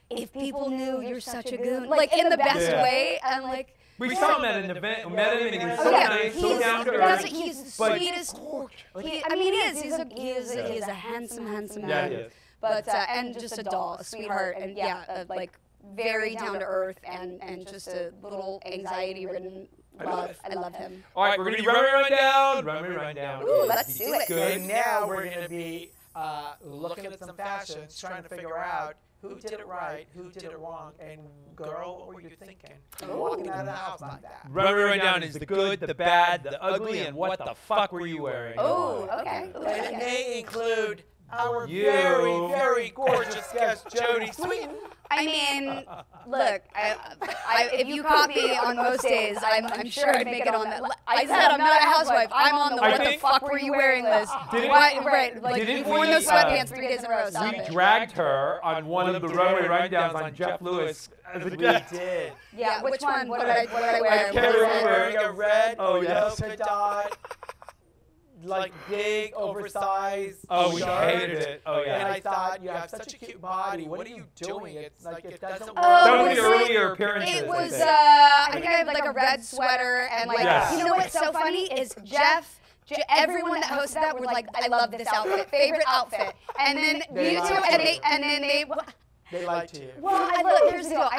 if people knew you're such a goon, like in the best way. I'm like. We saw him at an event, met him, and he was so nice, so down to earth. He's the sweetest. He is. He's a handsome man. Yeah, he is. But and just a doll, a sweetheart, and like very down to earth, and just a little anxiety-ridden. I love him. All right, we're going to do runway rundown. Ooh, let's do it. Good. And now we're going to be looking at some fashions, trying to figure out who did it right, who did it wrong, and girl, what were you thinking? Walking out of the house like that. Runway rundown is the good, the bad, the ugly, and what the fuck were you wearing? Oh, okay. And it may include our very, very gorgeous guest, Jodie Sweetin. I mean, look, if you caught me on most days, I'm sure I'd make it on that. I said I'm not a housewife. I'm on the what the fuck were you wearing list. Right, like you've worn those sweatpants 3 days in a row. Stop We it. dragged her on one of the runway rundowns on Jeff Lewis as a guest. We did. Yeah, which one? What did I wear? I can't remember. Wearing a red yes. polka dot, like big, oversized. Oh, we shirt. hated it. Oh, yeah. And I thought, you have such a cute body. What are you doing? It's like it doesn't work. That was the earlier appearances. It was, I I think I had like a red sweater and like, Yes. you know what's so funny is Jeff, everyone that hosted that were like, I love this outfit, favorite outfit. And then you two, and then they. They lied to you. Well, look, here's the deal.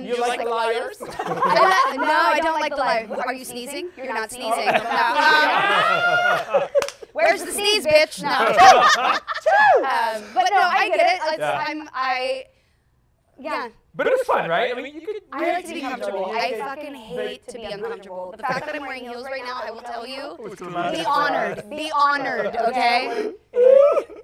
You like the liars? No, I don't like the liars. Are you sneezing? You're not sneezing. No. Where's the sneeze, bitch? No. But no, I get it. Yeah. But it was fun, right? I mean, you could. I like to be comfortable. Yeah. I fucking hate to be uncomfortable. The fact that I'm wearing heels right now, I will tell you, Be be honored. Be honored, okay?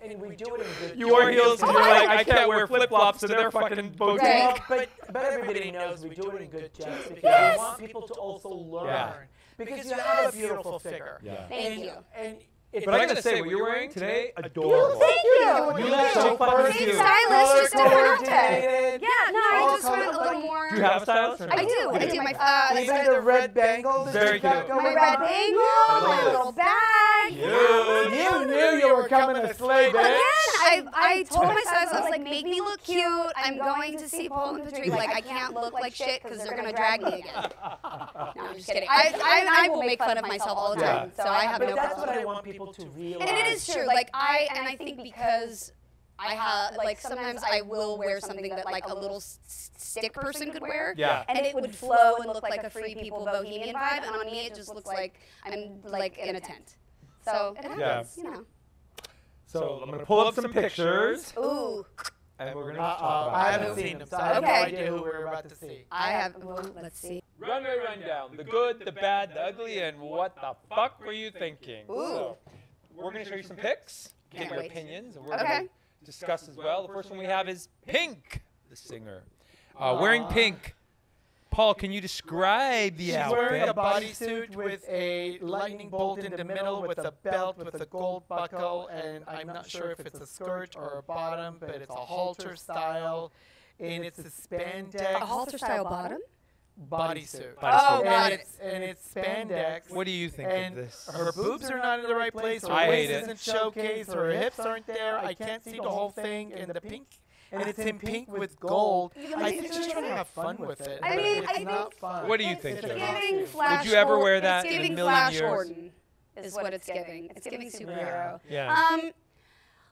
And we do it in good. You wore heels and you're like, I can't wear flip-flops, so they're fucking boutique. Right. But everybody knows we do it in good jest because we want people to also learn. Yeah. Because you have a beautiful figure. Yeah. Thank you. And if But I gotta say, what you're wearing today, adorable. Thank you. You look so fun Same too. stylist, just different outfit. coordinated. Yeah, no, I All just went a color- little more. Do you have a stylist? Or no? I do. I do. Even the red bangle. that Very you got cute. going My red on. bangle, love my it. little bag. You knew you were coming to slay, bitch. Again, I told my stylist, I was like, make me look cute. I'm going to see Paul and Patrick. Like, I can't look like shit because they're gonna drag me again. No, I'm just kidding. I will make fun of myself all the time, so I have But no that's what problem. I want people to realize. And it is true. Like I think because I have like sometimes I will wear something that like a little stick person could wear. Yeah. And it would flow and look like a Free People bohemian vibe, and on me it just looks like I'm like in a tent. So it happens, you know. So I'm gonna pull up some pictures, Ooh, and we're gonna talk about I them. haven't seen them, so I have no Okay. idea who we're about to see. I have. Well, let's see. Runway rundown: the good, the bad, the ugly, and what the fuck were you thinking? Ooh. So, we're gonna show you some pics, get Can't your wait. opinions, and we're Okay. gonna discuss as well. The first one we have is Pink, the singer, wearing pink. Paul, can you describe the She's outfit? wearing a bodysuit with a lightning bolt in the middle, with a belt with a gold buckle, and I'm not sure if it's a skirt or a bottom, but it's a halter style, and it's a spandex A halter style bottom. bodysuit. Oh, got it. And it's spandex. What do you think And of this? her boobs are not in the right place. Her I waist hate it. isn't showcased. Her hips aren't there. I can't see the whole thing. And the pink, and it's in pink with gold. I think she's trying to have fun with it. I but mean, it's I think not fun. What do you think, It's Joe? giving Flash. Would you ever wear Gordon- that it's in a giving million Flash years? Gordon is what it's giving. It's giving superhero. Yeah.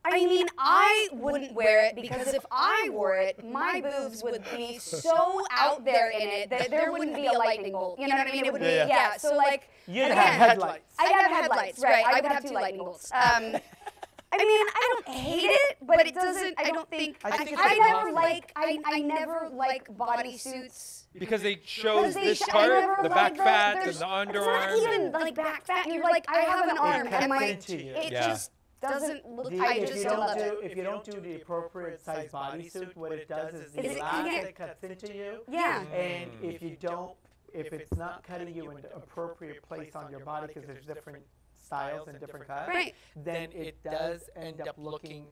I mean, I wouldn't wear it because if I wore it, my boobs would be so out there in it that there wouldn't be a lightning bolt. You know what I mean? It would be, Yeah. yeah. So like, You'd again, have headlights. I'd have headlights, right? I would have 2 lightning bolts. I mean, I don't hate it, but it doesn't. I don't think. I think it's I a never positive. like. I never like bodysuits. Because they show Because this I part, never the like back fat and there's- the It's underarms. not even like back fat. You're like, I have an arm, cuts and my into you. it Yeah. just doesn't look. The- I if just you don't don't love do it. if you don't do the appropriate size bodysuit, what it does is the Is it- elastic cuts into you. Yeah. And if you don't, if it's not cutting you in the appropriate place on your body, because there's different styles and different cuts, Right. then it does end up looking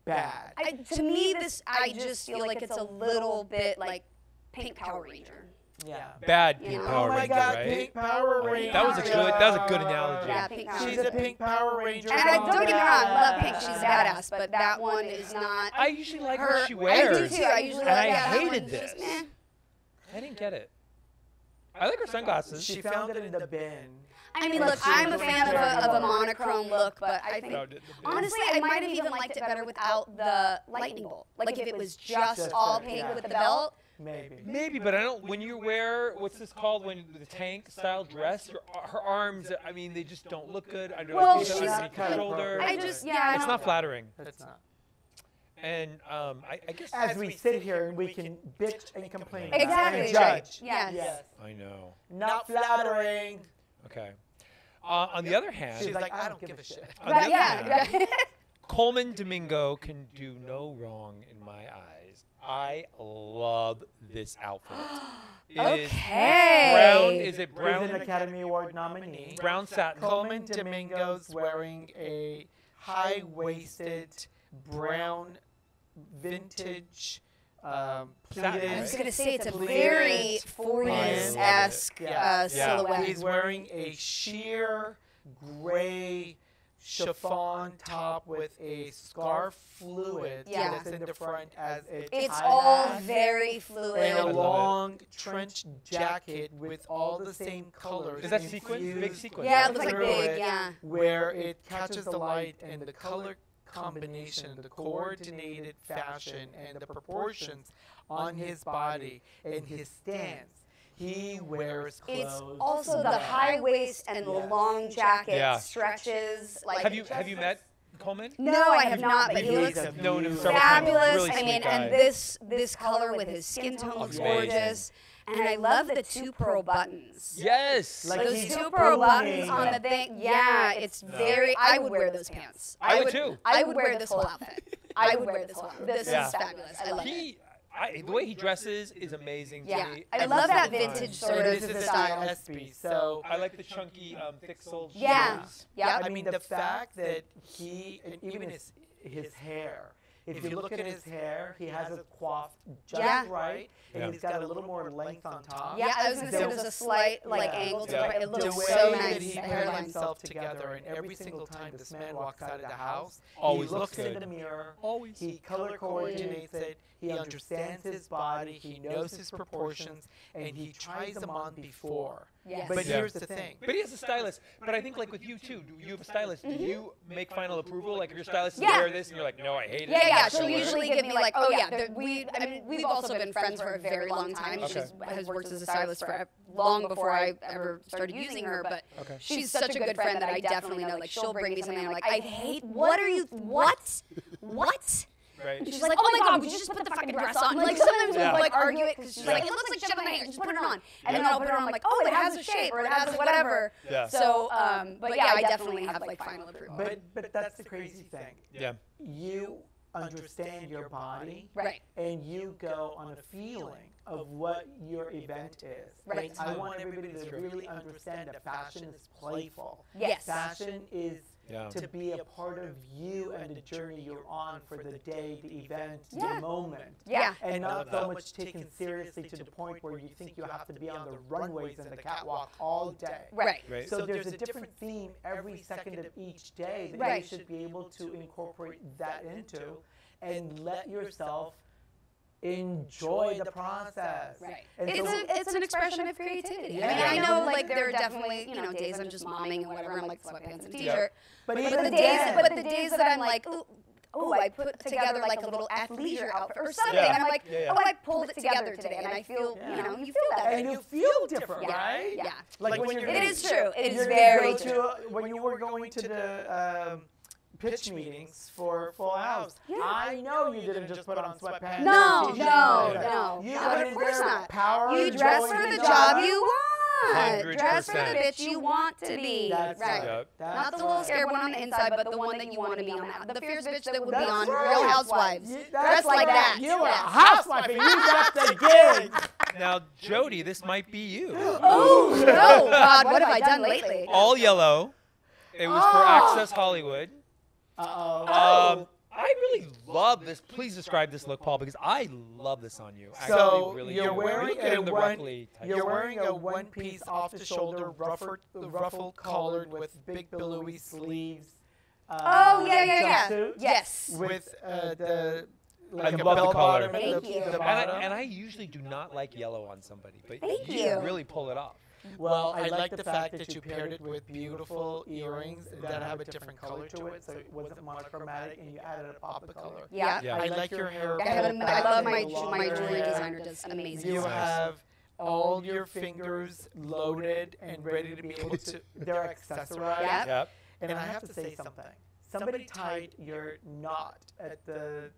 bad. To me, I just feel like it's a little bit like Pink Power Ranger. Yeah. Bad Yeah. Pink Oh Power Oh my Ranger, God, right? Pink Power Ranger. That was a good analogy. Yeah, Pink Power She's Ranger. a Pink Power Ranger. And don't get me wrong, I love Pink. She's badass, but that one is not. I usually like her. what she wears. I do too. I usually and like I that hated one. this. Just, eh. I didn't get it. I like her sunglasses. She found it in the bin. I mean, look, I'm a fan of a monochrome look, but I think No, honestly, I might have even liked it better without the lightning bolt. Like if it was just all pink yeah. with the belt. Maybe. Maybe, but I don't. When you wear what's this called? When the tank style dress, her arms. I mean, they just don't look good. I know Well, like, she's- underneath the shoulder. I just, yeah. It's not flattering. It's not. And I guess As we sit here and we can bitch and complain Exactly. and judge. Yes. Yes. I know. Not flattering. Okay. On the other hand, She's like, I don't give a shit. on the Right, other yeah. hand, Coleman Domingo can do no wrong in my eyes. I love this outfit. It is Okay. brown. Is it He's brown? an Academy Award nominee. Brown satin. Coleman Domingo's wearing a high-waisted brown vintage pleated. I was gonna say it's a pleated very pants. 40s-esque Yeah. silhouette. He's wearing a sheer gray chiffon top with a scarf fluid Yeah. that's in the front as a It's tie all back, very and a fluid. love it. long trench jacket with all the same colors. Is that sequins? Big infused sequins? Yeah, it looks like through big, it, yeah. Where it catches the light and the color combination, the coordinated fashion and the proportions on his body and his stance. He wears clothes. It's also the that- high waist and the Yes. long jacket Yeah. stretches. Like Have you met Coleman? No, I have not, but he He's looks a known him beautiful- several times. fabulous. Really I sweet mean, guy. and this color with his skin tone looks Amazing. gorgeous. And I love the 2 pearl buttons. Yes. Like Those he's 2 pearl owning buttons on the thing, yeah, it's very. I would wear those pants. I would too. I would wear this whole outfit. I would wear this whole outfit. This Yeah. is fabulous. I love it. The way he dresses is amazing to Yeah, me. I Every love that single time. vintage So sort this of is a style. style SB. So I like the chunky, thick-soled Yeah, shoes. yeah. I mean, the fact that he, and even his hair, if you look at his hair, he has it coiffed just Yeah. right, and Yeah. he's got a little more length on top. Yeah, I was gonna say The- there's a slight like Yeah. angle to Yeah. it. It The looks way so that nice. he The put hairline. himself together, and every single time this man walks out of the house, Always he looks looks in good. the mirror. Always. He color coordinates it. He understands his body. He knows his proportions, and he tries them on before. Yes. But Yeah. here's the thing. But he has a stylist. But I think like with you too, do you have a stylist? Do you make final approval? Like if your stylist says Mm-hmm. Yeah. wear this and you're like, no, I hate it. Yeah, I'm yeah. not She'll gonna wear it." usually give me like, oh yeah. I mean, we've also been friends for a very long time. Okay. She has worked as a stylist for long before I ever started using her. But Okay. she's such a good friend that I definitely know. Like she'll bring me something. And I'm like, I hate. What are you? What? What? Right. And she's like, oh my God, would you just put the fucking dress on? Like sometimes Yeah. we'll like argue it because she's like, it looks like shit on my hair. Just put it on. And then I'll put it on. I'm like, oh, it has a shape or it has whatever. Yeah. So, but yeah, I definitely have like final approval. But that's the crazy thing. Yeah. You understand your body, Right. and you go on a feeling of what your event is. Right. I want everybody to really understand that fashion is playful. Yes. Fashion is Yeah. to be a part of you and the journey you're on for the day, the event, Yeah. the moment. Yeah. And love not so that. much taken seriously to the point where you think you have to be on the runways and the catwalk all day. Right. Right. So there's a different theme every second of each day that Right. you should be able to incorporate that into and let yourself enjoy the process. Right. And It's an expression of creativity. Yeah. I mean, I know like there are definitely days I'm just momming and whatever. I'm like sweatpants and t-shirt. But But even the days that I'm like, oh, I put together like a little athleisure outfit or something. Yeah. I'm like, Yeah, yeah. oh, I pulled it together today, and I feel, you feel that. and you feel different, Yeah. right? Yeah. Like when you're It is true. It is you're gonna very go true. to when you were going to the pitch meetings for Full House. Yeah. I know you didn't just put on sweatpants. No, and a t-shirt no, and a- no. You No, went of in course there not. power. You dress enjoying for the job you want. 100%. Dress for the bitch you want to be. That's right. Yep. Not the little scared one on the inside, but the one that you want to be on the The fierce bitch that would be That's on right. Real Housewives. That's Dress like right. that. You were a Yeah. housewife and you got the gig. Now, Jody, this might be you. Oh, no, God, what have I done lately? All yellow. It was for Access Hollywood. Uh-oh. I really love this. Please describe this look, Paul, because I love this on you. So Actually, really you're do. wearing Look at a the one, ruffly type you're stuff. wearing a one-piece off-the-shoulder ruffled collared with big billowy sleeves. Oh, yeah. jumpsuit Yes. With like I a love the bell color. bottom at Thank the, you. the And bottom. I usually do not like yellow on somebody, but Thank you you. really pull it off. Well, I like the fact that you paired it with beautiful earrings that have a different color to it, so it wasn't monochromatic, and you added a pop of color. Yeah. Yeah. I like your hair. I pulled love back my and longer jewelry hair. designer does an amazing You job. have all your fingers loaded and ready to be able to. They're accessorized. Yep. Yep. And I have to say something. Somebody tied your knot at the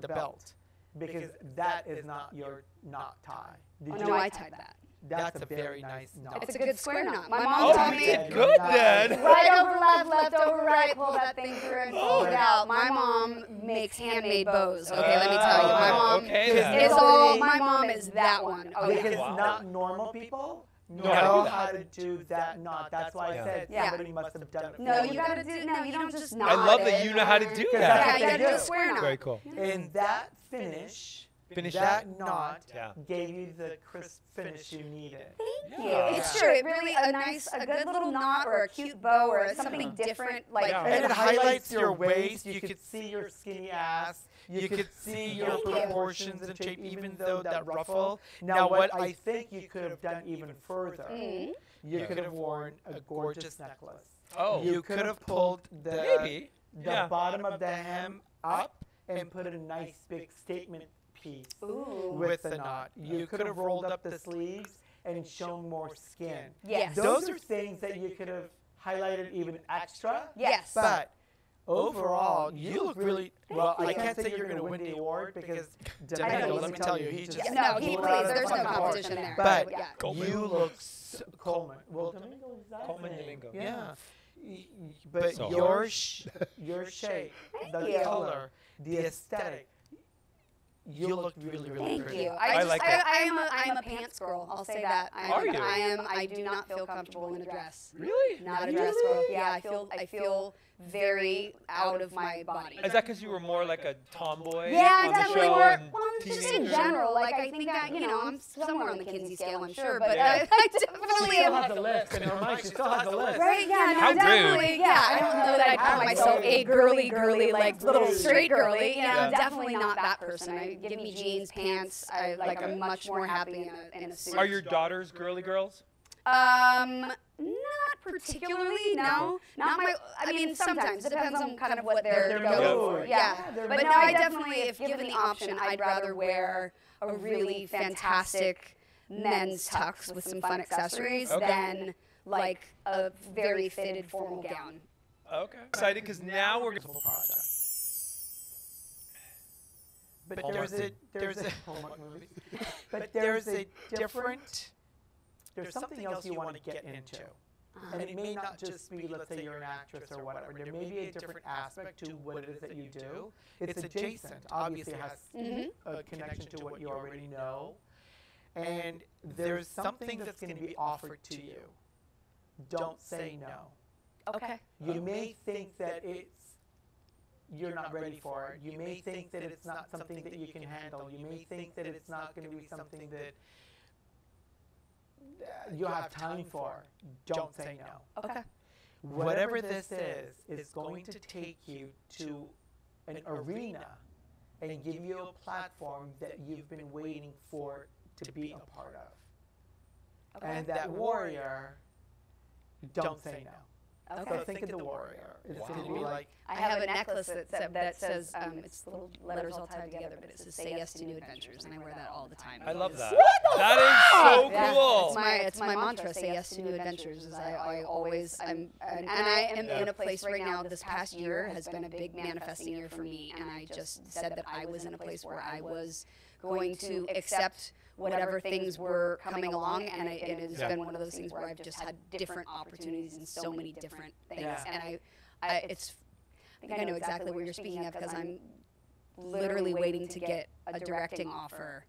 belt because that is not your knot tie. Did Oh, you no, I tied that. That's a very nice knot. It's a good square knot. My Oh, mom taught you me did good then. right over left, left over right, pull that thing through and fold it out. My mom makes handmade bows. Okay, let me tell you. My mom Okay, then. is all. My mom is that one. Oh Because yeah. Wow. not normal people Know how to do that. how to do that knot. That's why Yeah. I said Yeah. somebody must have done it. No, for you gotta do. No, you don't just knot I love that it. you know how to do Yeah, Yeah, that. you gotta do They a do. square knot. Very cool. And that finish, Finish that it? knot Yeah. gave you the crisp finish you needed. Thank you. Yeah. It's true. It really a good little knot or a cute bow or something different. Like Yeah. And it highlights your waist. You could see your skinny ass. You could see your Thank you. proportions and shape, even though that ruffle. Now, what I think you could have done even further, Mhm. you could have worn a gorgeous necklace. Oh. You could have pulled the Maybe. the Yeah. bottom of the hem up and put a nice big statement piece Ooh. with the knot. You could have rolled up the sleeves and shown more skin. Yes. Those are things that you could have highlighted even extra. Yes. But overall, you look really well. I can't say you're going to win the award because Domingo, let me tell you, he just No, please, there's no competition there. But yeah. you look Coleman. Well, Domingo is that Coleman name. Domingo. Yeah. But So your shape, the you. color, the aesthetic, you look really, really Thank pretty. you. I like it. I'm a pants girl. I'll say that. Are you? I do not feel comfortable in a dress. Really? Not a dress girl. Yeah, I feel very out of my body. Is that because you were more like a tomboy Yeah, on the definitely. show More, and well, just in teenager? general. Like I think that I'm somewhere on the Kinsey scale, I'm sure, but Yeah. I definitely She still am. has a list in her mind. She still has a list. Right? Yeah, no, How rude. definitely. Yeah, I don't know that I'd call myself a girly, like little straight girly. You know, Yeah. definitely not that person. Give me jeans, pants. I'm much more happy in a suit. Are your daughters girly girls? Not particularly. No, not my. I mean, sometimes depends on kind of what they're Their going mood. for. Yeah, Yeah, their but mood. no, I definitely, if given the option, I'd rather wear a really fantastic men's tux with some fun accessories Okay. than like a very fitted formal gown. Okay. Excited because now we're going to Project. But there's a Hallmark movies. But there's a different. There's something else you want to get into. And it may not just be, let's say you're an actress or whatever. There may be a different aspect to what it is that you do. It's adjacent. Obviously, it has a connection to what you already know. And there's something that's going to be offered to you. Don't say no. Okay. You may think that you're not ready for it. You may think that it's not something that you can handle. You may think that it's not going to be something that you have time for. Don't say no. Okay. Whatever this is going to take you to an arena and give you a platform that you've been waiting for to be a part of. Okay. And that warrior, don't say no. Okay. So think of the warrior. It's going to be Wow. like, I have a necklace that says it's little letters all tied together, but it says "Say yes to new adventures," and I wear that all the time. I love that. That is so Yeah, cool. It's my mantra. Say yes to new adventures. Is I always and I am in a place right now. This past year has been a big manifesting year for me, and I just said that I was in a place where I was going to accept whatever things were coming along, and it has been one of those things where I've just had different opportunities in so many different things, Yeah. and I think I know exactly what you're speaking of because I'm literally waiting to get a directing offer,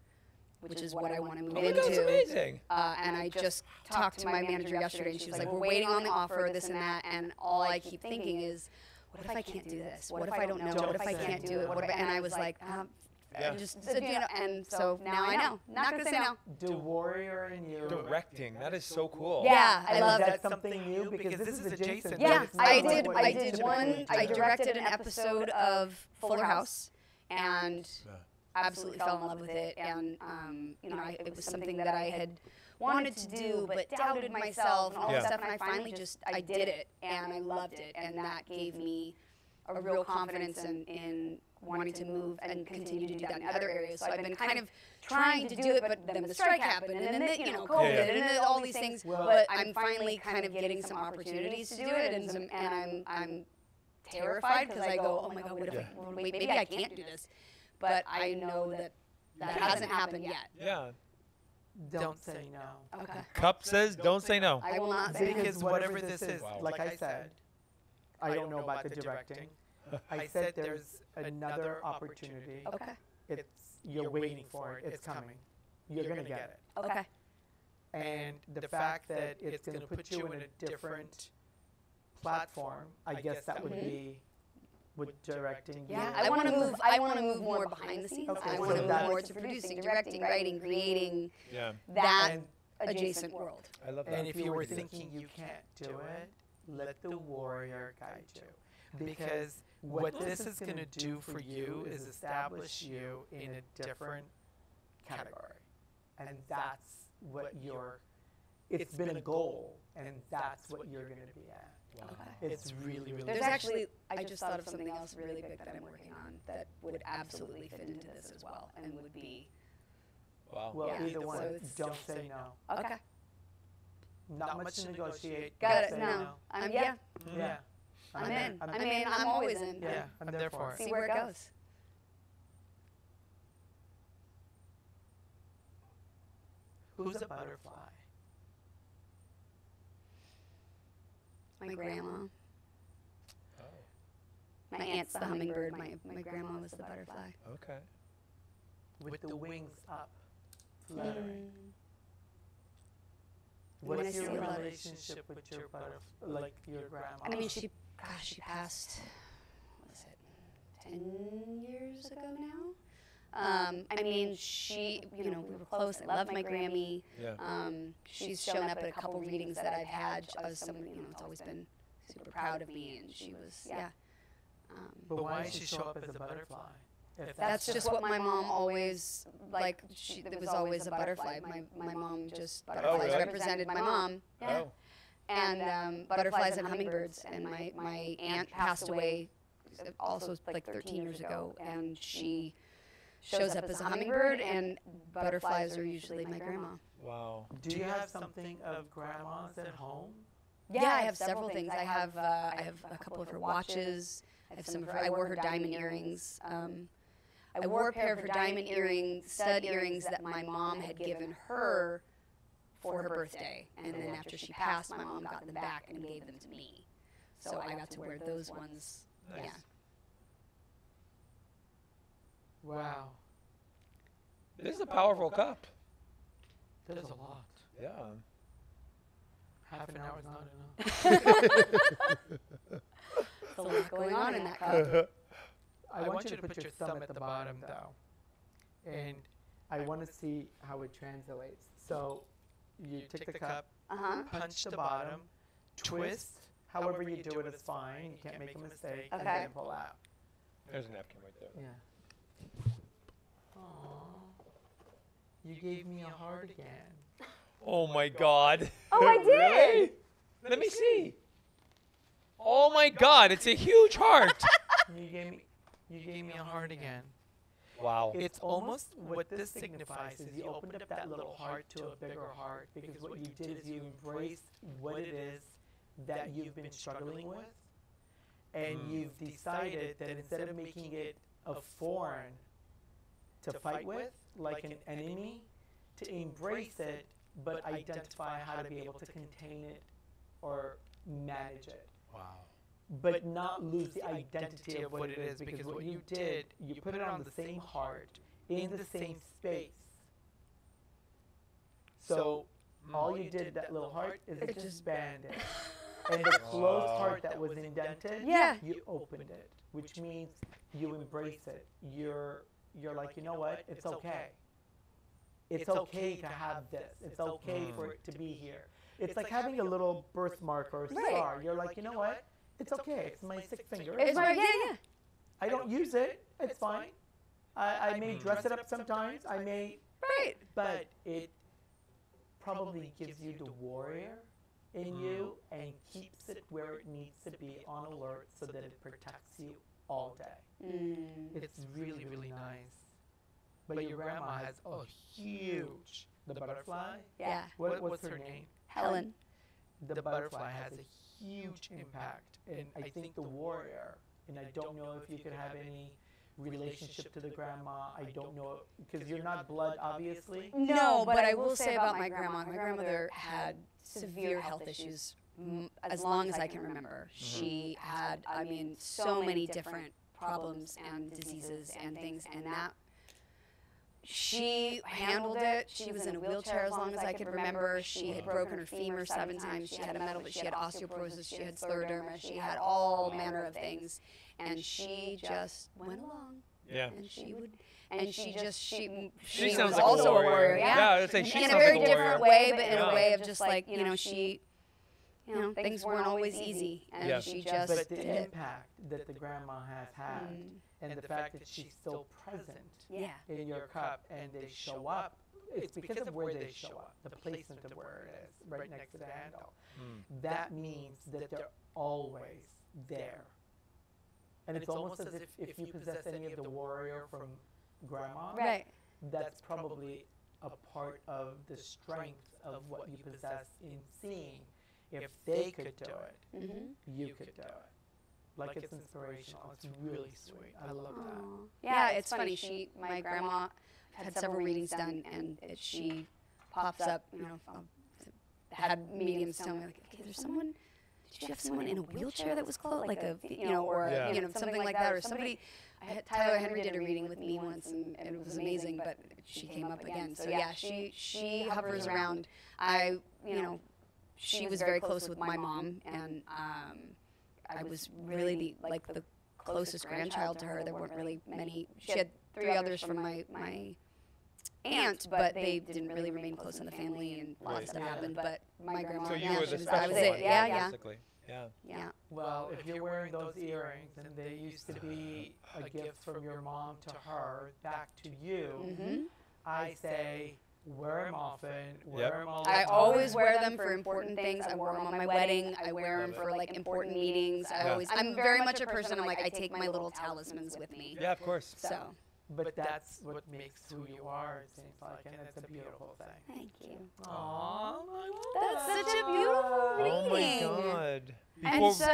which is what I want to move Oh my into. God, that's amazing. And I just talked to my manager yesterday, and she was like, "We're waiting on the offer, this and that." And all I keep thinking is, "What if I can't do this? What if I don't know? What if I can't do it? What if?" And I was like, Yeah. and so now I know. Not gonna say no. the warrior in you. Directing. That is so cool. Yeah, I And love is it. that something new? Because this is adjacent. Yeah, It's not I like did. what I you did typically one. do. I directed an episode of Fuller House, and absolutely fell in love with it. And it was something that I had wanted to do, but doubted myself and all Yeah. that stuff. And I did it, and I loved it, and that gave me a real confidence in wanting to move and continue to do that in other areas. So I've been kind of trying to do it, but then the strike happened, and then COVID, Yeah. and then all these things. Well- But I'm finally kind of getting some opportunities to do it, and I'm terrified because I go, oh my God, what if wait, maybe I can't do this, but I know that hasn't happened yet. Yeah. Don't say no. Okay. Cup says, don't say no. I will not say no. Because whatever this is, Wow. like I said, I don't know about the directing. I said there's another opportunity. Okay. You're waiting for it. It's coming. You're going to get it. Okay. And the fact that it's going to put you in a different platform, I guess that would be with directing. Yeah, I want to move. I want to move more behind the scenes. Okay, I so want to move that's- more to producing, directing, writing, creating Yeah. that And- adjacent world. I love that. And if you were thinking you can't do it, let the warrior guide you. Because what this is going to do for you is establish you in a different category. And that's what it's been a goal, and that's what you're going to be at. It's really, really There's actually, I just thought of something else really big that I'm working on that would absolutely fit into this as well, and would be Wow. Well, Yeah, either so one, it's don't say no. okay. Not much to negotiate. Got don't it. say No, yeah. Yeah. I'm in. I mean, I'm always in. Yeah, I'm there for it. See where it goes. Who's a butterfly? My grandma. Oh. My aunt's the hummingbird. My grandma was the butterfly. Okay. With the wings up, fluttering. Mm. What's When I your see a lot of- relationship with your butterfly, like your grandma? I mean, she passed, what is it, 10 years ago now? I mean, we were close. I love my Grammy. Yeah. She's shown up at a couple readings that I've had. As someone, it's always been super proud of me, and she was, yeah. But why does she show up as a butterfly? If That's just what my mom always, like, it was always a butterfly. My mom just, butterflies really? represented my mom. Yeah. Oh. And butterflies and hummingbirds. And my aunt passed away also like 13 years ago, and she shows up as a hummingbird, and butterflies are usually my grandma. Wow. Do you have something of grandma's at home? Yeah, I have several things. I have a couple of her watches. I have some of her. I wore her diamond earrings. I wore a pair of her diamond stud earrings that my mom had given her for her birthday, and then after she passed, my mom got them back and gave them to me. So I got to wear those ones. Nice. Yeah. Wow, This is a powerful cup. there's a lot. Yeah. Half an hour is not enough. There's a lot going on in that cup. I want you to put your thumb at the bottom, though, and I want to see how it translates. So you take the cup, punch the bottom, twist. However you do it is fine. You can't make a mistake, and Okay. then pull out. There's a napkin right there. Yeah. Aww. You gave me a heart again. Oh my God. Oh, I did. Let me see. Oh my God, it's a huge heart. You gave me a heart again. Wow. It's almost what this signifies is you opened up that little heart to a bigger heart, because what you did is you embraced what it is that you've been struggling with, and you've decided that instead of making it a foreign to fight with, like an enemy, to embrace it, but identify how to be able to contain it or manage it. Wow. But not lose the identity of what it is, because what you did, you put it on the same heart, in the same space. So all you did, that little heart, is it just expanded. And the closed heart that was indented, Yeah. you opened it, which means you embrace it. You're like, you know what, it's okay. It's okay to have this. It's okay for it to be here. It's like having a little birthmark or a Right. scar. You're like, you know what? It's okay. It's my sixth finger. It's my, fine. yeah. I don't use it. It's fine. I may dress it up sometimes. I may, Right. but it probably gives you the warrior in you and keeps it where it needs to be on alert so that it protects you all day. It's really, really nice. But your grandma has a huge, the butterfly. Yeah. What's her name? Helen. The butterfly has a huge impact, and I think the warrior, and I don't know if you could have any relationship to the grandma. I don't know, because you're not blood, obviously. No, but I will say about my grandma. My grandmother had severe health issues as long as I can remember. She had, I mean, so many different problems and diseases and things, and that she handled it. She was in a wheelchair as long as I could remember. She had broken her femur 7 times. She had a metal, she had osteoporosis. She had scleroderma. She had all manner of things, and she just went along. Yeah. And she would, and she sounds was like a also a warrior. warrior. Yeah, Yeah, I'd say she in a sounds very like a different warrior. way, but in Yeah. a way of just like, she, things weren't always easy, and Yeah. she just But the did it. impact that the grandma has had, and the fact that she's still present Yeah. in your cup and they show up, it's because of where they show up, the placement of where it is, right next to the handle. That means that they're always there. And it's almost as if you possess any of the warrior from grandma, Right. that's probably a part of the strength of what you possess in seeing. If they could do it, you could do it. like it's inspirational. It's really sweet. I love that. Yeah, it's funny. My grandma had several readings done, and she pops up. Had mediums tell me like, okay, there's someone. Did you have someone in a wheelchair that was close, like something like that, or somebody? Tyler Henry did a reading with me once, and it was amazing. But she came up again. So yeah, she hovers around. She was very close with my mom, and I was really the closest grandchild to her. There weren't really many. She had 3 others from my aunt, but they didn't really remain close in the family, and lots of stuff happened. But my grandma, So you were the special I was one, it. Yeah. basically. Yeah. Yeah. Well, if you're wearing those earrings, and they used to be a gift from your mom to her back to you, I say wear them often. Wear them all the I time. always wear them for important things. I wore them on my wedding. I wear them for like important meetings. I'm very much a person. I'm like, I take my little talismans with me. Yeah, of course. So. But that's what makes who you are, it seems like, and it's a beautiful thing. Thank you. Aww, That's such a beautiful reading. Oh my God. And so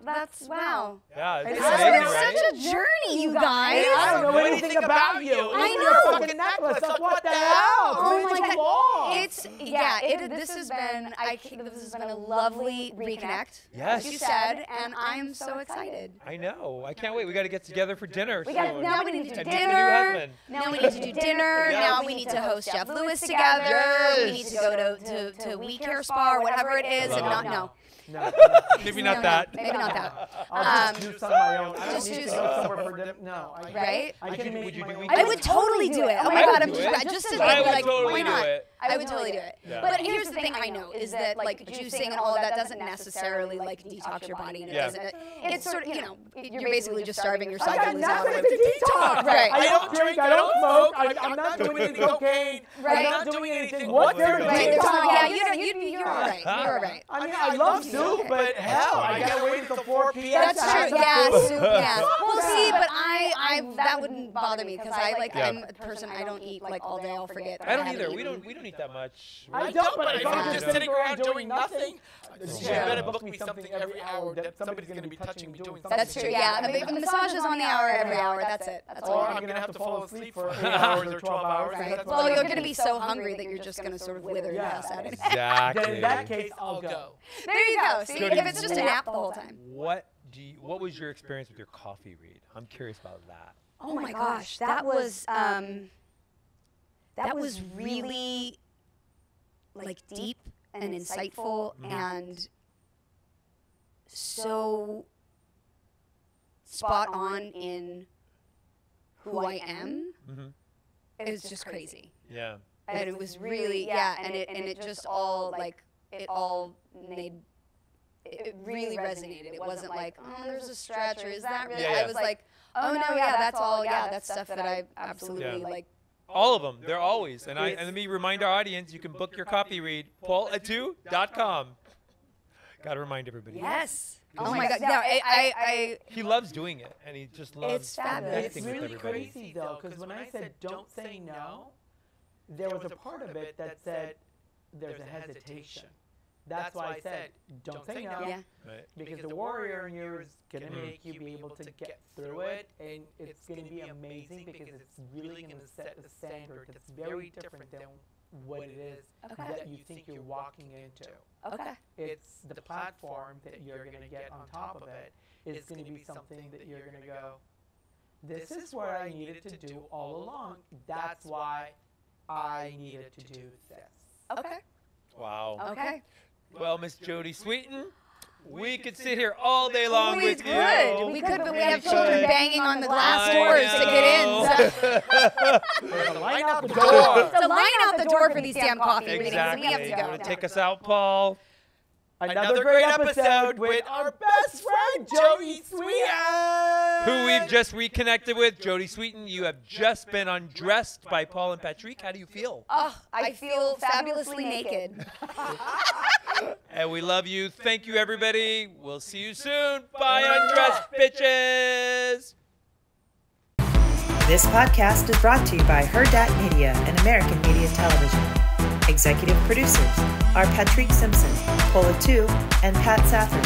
that's wow. Yeah, It's it's such amazing, a- right? Such a journey, you guys. I don't know anything about you. I Look at your know. fucking necklace. Like, what the hell? Oh my Too God. long. This has been a lovely reconnect. Yes. As you said, and I'm so excited. I know. I can't wait. We got to get together for dinner soon. Now we need to do And meet the new dinner. husband. Now we need to do dinner. Yes. Now we need to host Jeff Lewis together. Yes. We need to go to We Care Spa or whatever it is, and not No. Maybe not that. Maybe not that. I'll just do some of my own. I don't just need do to some. go somewhere for dinner. No. Right? I can make Would you my do own. weekend? I would totally do it. Oh my I God, would I'm do it. just to I would like, totally why do not? it. I would totally do it. Yeah. But here's the thing I know is that like juicing and all of that doesn't necessarily like detox your body, and it Yeah. doesn't. It's sort of you're basically just starving yourself. I got to lose all nothing the to weight. detox. Right. I don't drink. I don't smoke. I'm not doing any cocaine. Right. I'm not doing anything. What's there to Right. detox? You're all right. You're all right. I mean, I love soup, but hell, I gotta wait until 4 p.m. That's to have true. some Yeah, food. soup. Yeah. Well, see, but I that wouldn't bother me because Yeah. I'm a person. I don't eat like all day. I'll forget. I don't haven't either. eaten. We don't eat that much. I don't, but if I'm Yeah. just sitting around doing nothing, you Yeah. better book me something every hour that somebody's gonna be touching me doing something. That's true. Yeah. The massage is on the hour every hour. That's it. That's all. Or you I'm need. gonna have to fall asleep for 8 hours or 12 hours. Right. That's Well, what you're I'm going to be so hungry that you're just going to sort of wither your Yeah. ass out. Exactly. Then in that case, I'll go. There you go. See, Jody, if it's just a nap the whole time. What was your experience with your coffee read? I'm curious about that. Oh my gosh, that was really like deep and insightful and so spot on in who I am. It was just crazy. Yeah. And it was really and it just all like it all made it really resonated. It wasn't like, oh, there's a stretch, or is that really? Yeah, yeah. I was like, oh no, yeah, that's all. Yeah, that's stuff that I absolutely Yeah. like. All of them. They're always. And let me remind our audience, you can book your copy read, paulatu.com. Got to remind everybody. Yes. Oh my God. No, I He loves doing it, and he just loves It's fabulous. It's connecting with really everybody. crazy though, because when I said don't say no, there was a part of it that said there's a hesitation. That's why I said don't say no, yeah. Right. because the warrior in you is gonna make you be able to get through it, and it's gonna be amazing because it's really gonna set a standard that's very different than what it is Okay. that you think you're walking into. Okay. It's the platform that you're going to get on top of it is going to be something that you're going to go, this is what I needed to do all along. That's why I needed to do this. Okay. Wow. Okay. Well, Miss Jody Sweeten, we could sit here all day long We with you. could. We could, but we have could. children banging on the glass I doors to get in. So. There's a line out the Door. door. It's a line out the door for these damn coffee readings. Exactly. We have to You go. want to take us out, Paul? Another great episode with our best friend, Jody Sweeten. Who we've just reconnected with. Jody Sweeten, you have just been undressed by Paul and Patrick. How do you feel? Oh, I feel fabulously naked. And we love you. Thank you, everybody. We'll see you soon. Bye, undressed bitches. This podcast is brought to you by Her Dat Media and American Media Television. Executive producers are Patrick Simpson, Paula Tu, and Pat Safford.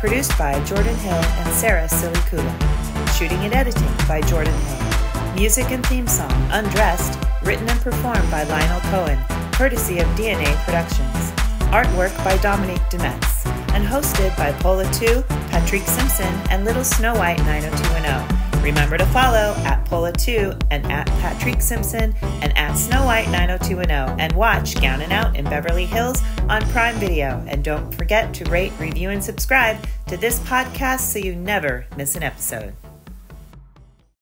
Produced by Jordan Hill and Sarah Silicula. Shooting and editing by Jordan Hill. Music and theme song, Undressed, written and performed by Lionel Cohen, courtesy of DNA Productions. Artwork by Dominique Demetz, and hosted by Pola 2, Patrick Simpson, and Little Snow White 90210. Remember to follow at Pola 2 and at Patrick Simpson and at Snow White 90210, and watch Gown and Out in Beverly Hills on Prime Video. And don't forget to rate, review, and subscribe to this podcast so you never miss an episode.